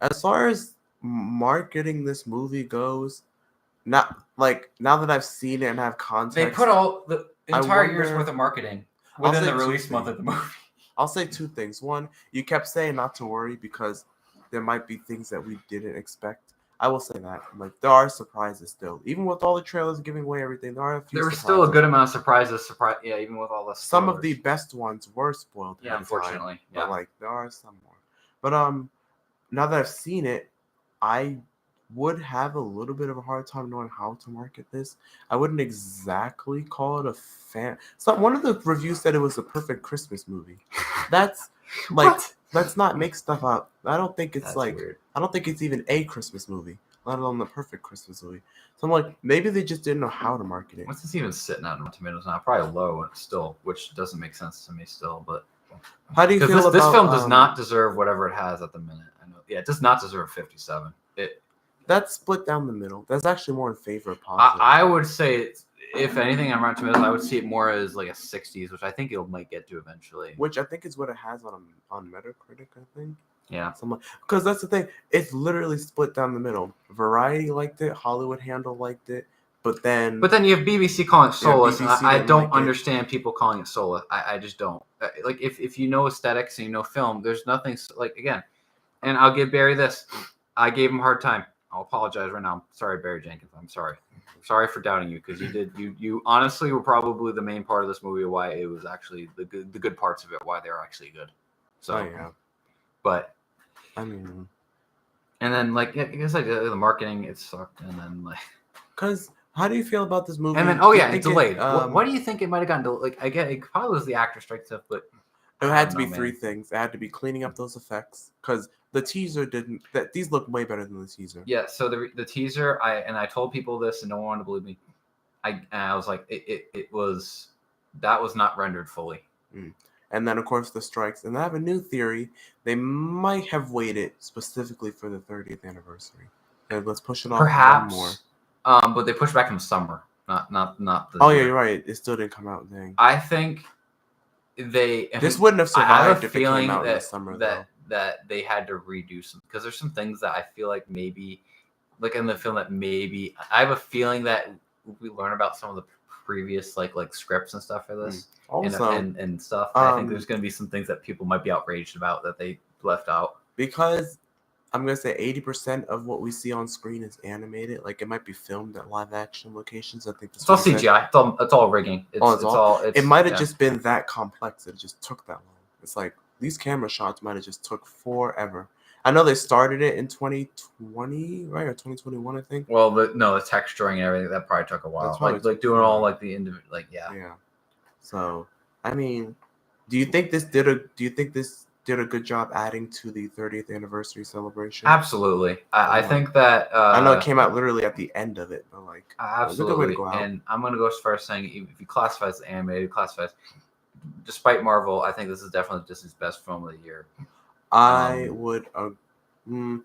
As far as marketing this movie goes, now that I've seen it and have context, they put all the entire year's worth of marketing within the release month of the movie. I'll say two things. One, you kept saying not to worry because there might be things that we didn't expect. I will say that. Like, there are surprises still. Even with all the trailers giving away everything, there are a few There were surprises. Still a good amount of surprises. Yeah, even with all the spoilers. Some of the best ones were spoiled. Yeah, unfortunately. But, like, there are some more. But, now that I've seen it, I would have a little bit of a hard time knowing how to market this. I wouldn't exactly call it a fan. So one of the reviews said it was a perfect Christmas movie. That's like let's not make stuff up. I don't think it's weird. I don't think it's even a Christmas movie, let alone the perfect Christmas movie. So I'm like, maybe they just didn't know how to market it. What's this even sitting at in Tomatoes now? Probably low still, which doesn't make sense to me still. But how do you feel about this film does not deserve whatever it has at the minute? I know. Yeah, it does not deserve 57. That's split down the middle. That's actually more in favor of positive. I would say, if anything, on Rotten Tomatoes, I would see it more as like a 60s, which I think it might get to eventually. Which I think is what it has on Metacritic, I think. Yeah. Because that's the thing. It's literally split down the middle. Variety liked it. Hollywood Handle liked it. But then you have BBC calling it soulless. I don't like understand people calling it soulless. I just don't. Like, if you know aesthetics and you know film, there's nothing like, again, and I'll give Barry this. I gave him a hard time. I'll apologize right now. I'm sorry, Barry Jenkins. I'm sorry. I'm sorry for doubting you because you honestly were probably the main part of this movie, why it was actually the good parts of it, why they're actually good. So, yeah. But I mean, and then like I guess the marketing, it sucked, and then like because how do you feel about this movie? And then it's delayed. What do you think it might have gotten delayed? Like, I get it probably was the actor strike stuff, but it had to be three things. It had to be cleaning up those effects because the teaser didn't. These look way better than the teaser. Yeah. So the teaser, I told people this, and no one wanted to believe me. I was like, it was not rendered fully. And then of course the strikes, and I have a new theory. They might have waited specifically for the 30th anniversary. And let's push it off Perhaps one more. But they pushed back in summer, not the. Oh yeah, you're right. It still didn't come out. Dang. I think this wouldn't have survived if it came out in the summer. That they had to redo some, because there's some things that I feel like maybe, like in the film, that maybe I have a feeling that we learn about some of the previous like scripts and stuff for this and stuff. I think there's going to be some things that people might be outraged about that they left out, because I'm going to say 80% of what we see on screen is animated. Like, it might be filmed at live action locations. I think it's all CGI. It's all rigging. It might have just been that complex. It just took that long. It's like these camera shots might have just took forever. I know they started it in 2020, right? Or 2021, I think. Well, the texturing and everything, that probably took a while. Like doing all like the individual, like yeah. So, I mean, do you think this did a good job adding to the 30th anniversary celebration? Absolutely. I think that I know it came out literally at the end of it, but like absolutely. It was a good way to go out. And I'm gonna go as far as saying, if you classify as animated, despite Marvel, I think this is definitely Disney's best film of the year. I would. I'm gonna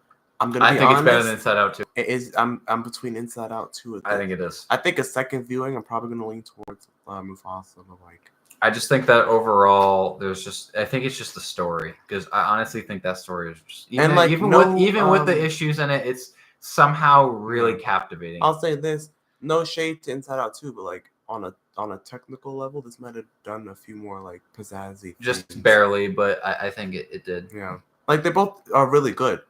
be honest. I think it's better than Inside Out 2. It is. I'm between Inside Out 2. I think it is. I think a second viewing, I'm probably gonna lean towards Mufasa. But like, I just think that overall, I think it's just the story, because I honestly think that story is just even with the issues in it, it's somehow really captivating. I'll say this: no shade to Inside Out 2, but like on a technical level, this might have done a few more like pizzazzy. Just things. Barely, but I think it did. Yeah, like they both are really good.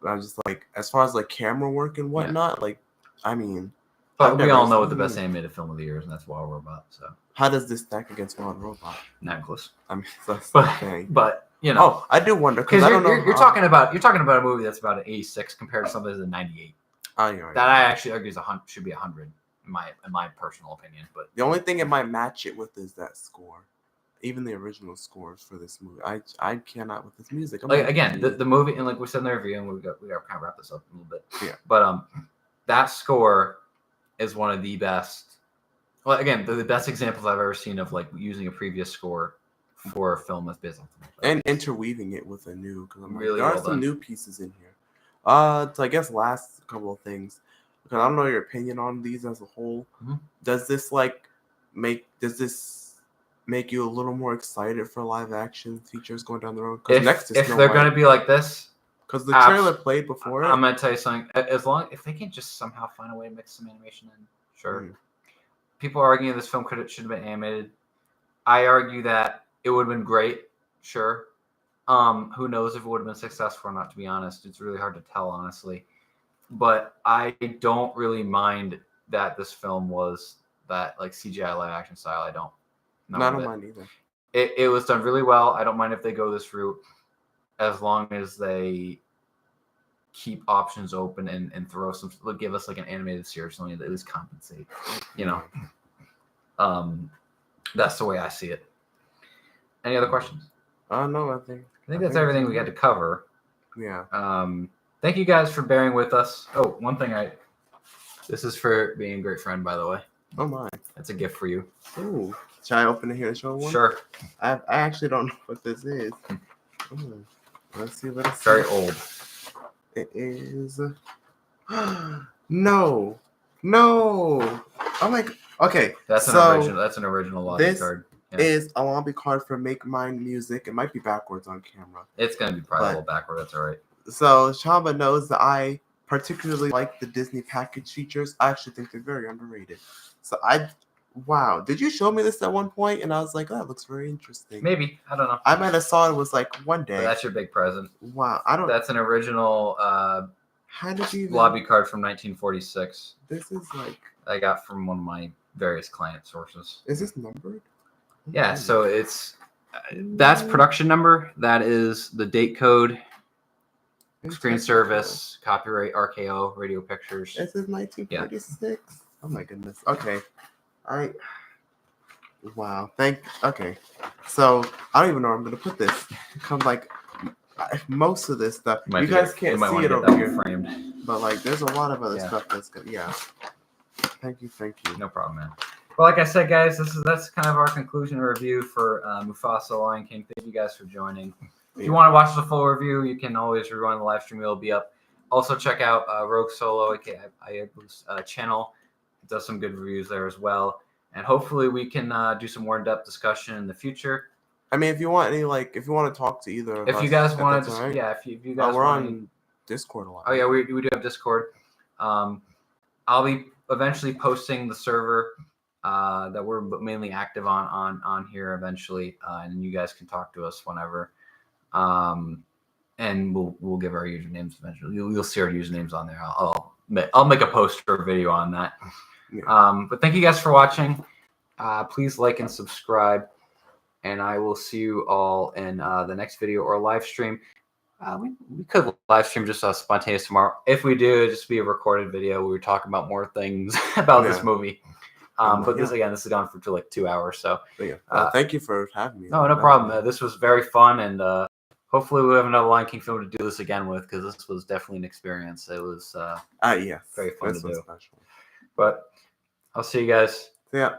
But I'm just like, as far as like camera work and whatnot, like, I mean, but we all know what the best animated film of the year is, and that's Wild Robot. So how does this stack against Wild Robot? Not close. I mean, but you know, oh, I do wonder, because I don't know. You're talking about a movie that's about an 86 compared to something that's a 98. Oh, you're right. That I actually argue should be 100 in my personal opinion. But the only thing it might match it with is that score. Even the original scores for this movie, I cannot with this music. Again, the movie, and like we said in the review, and we got to kind of wrap this up a little bit. Yeah. But that score is one of the best Well, again, the best examples I've ever seen of like using a previous score for a film that's based on something like that. And interweaving it with a new, because I'm Really there are well some done. new pieces in here. So I guess last couple of things, because I don't know your opinion on these as a whole. Mhm. Does this make you a little more excited for live action features going down the road? Because next is If Snow they're White. going to be like this, Because the trailer played before it. I'm going to tell you something. If they can just somehow find a way to mix some animation in, sure. Mm. People are arguing this film should have been animated. I argue that it would have been great, sure. Who knows if it would have been successful or not, to be honest. It's really hard to tell, honestly. But I don't really mind that this film was that like CGI live action style. I don't. No, I don't mind either. It was done really well. I don't mind if they go this route, as long as they keep options open and throw some, give us like an animated series, something that at least compensate. You know, that's the way I see it. Any other questions? No, I think that's everything we had to cover. Yeah. Thank you guys for bearing with us. Oh, one thing this is for being a great friend, by the way. Oh my. That's a gift for you. Ooh. Should I open it here and show one? Sure. I actually don't know what this is. Ooh. Let's see. Very old. It is. No. I'm like, okay. That's an original lobby card. Yeah. Is a lobby card for Make Mine Music. It might be backwards on camera. It's gonna be probably a little backward. That's all right. So Shaba knows that I particularly like the Disney package features. I actually think they're very underrated. So wow. Did you show me this at one point? And I was like, oh, that looks very interesting. Maybe. I don't know. I might have saw it was like one day. But that's your big present. Wow. That's an original how did you lobby card from 1946. This is like I got from one of my various client sources. Is this numbered? Yeah, so that's production number. That is the date code, screen service, copyright, RKO, Radio Pictures. This is 1946. Yeah. Oh my goodness. Okay. Wow. Okay. So I don't even know where I'm gonna put this. Come like most of this stuff. You guys can't see it over here. Framed. But like there's a lot of other stuff that's good. Yeah. Thank you. No problem, man. Well, like I said, guys, that's kind of our conclusion review for Mufasa Lion King. Thank you guys for joining. If you want to watch the full review, you can always rewind the live stream. It'll be up. Also, check out Rogue Solo, aka Aibu's channel. It does some good reviews there as well. And hopefully, we can do some more in-depth discussion in the future. I mean, if you want to talk to either of us, if you guys want to, if you guys, we're on Discord a lot. Oh yeah, we do have Discord. I'll be eventually posting the server that we're mainly active on here eventually, and you guys can talk to us whenever. And we'll give our usernames eventually. You'll see our usernames on there. I'll make a post or a video on that. Yeah. But thank you guys for watching. Please like and subscribe, and I will see you all in the next video or live stream. We could live stream just spontaneous tomorrow. If we do, it'll just be a recorded video. We were talking about more things about this movie. But this is gone for like 2 hours. So thank you for having me. No problem. This was very fun, and hopefully we have another Lion King film to do this again with, because this was definitely an experience. It was very fun to do. Special. But I'll see you guys. Yeah.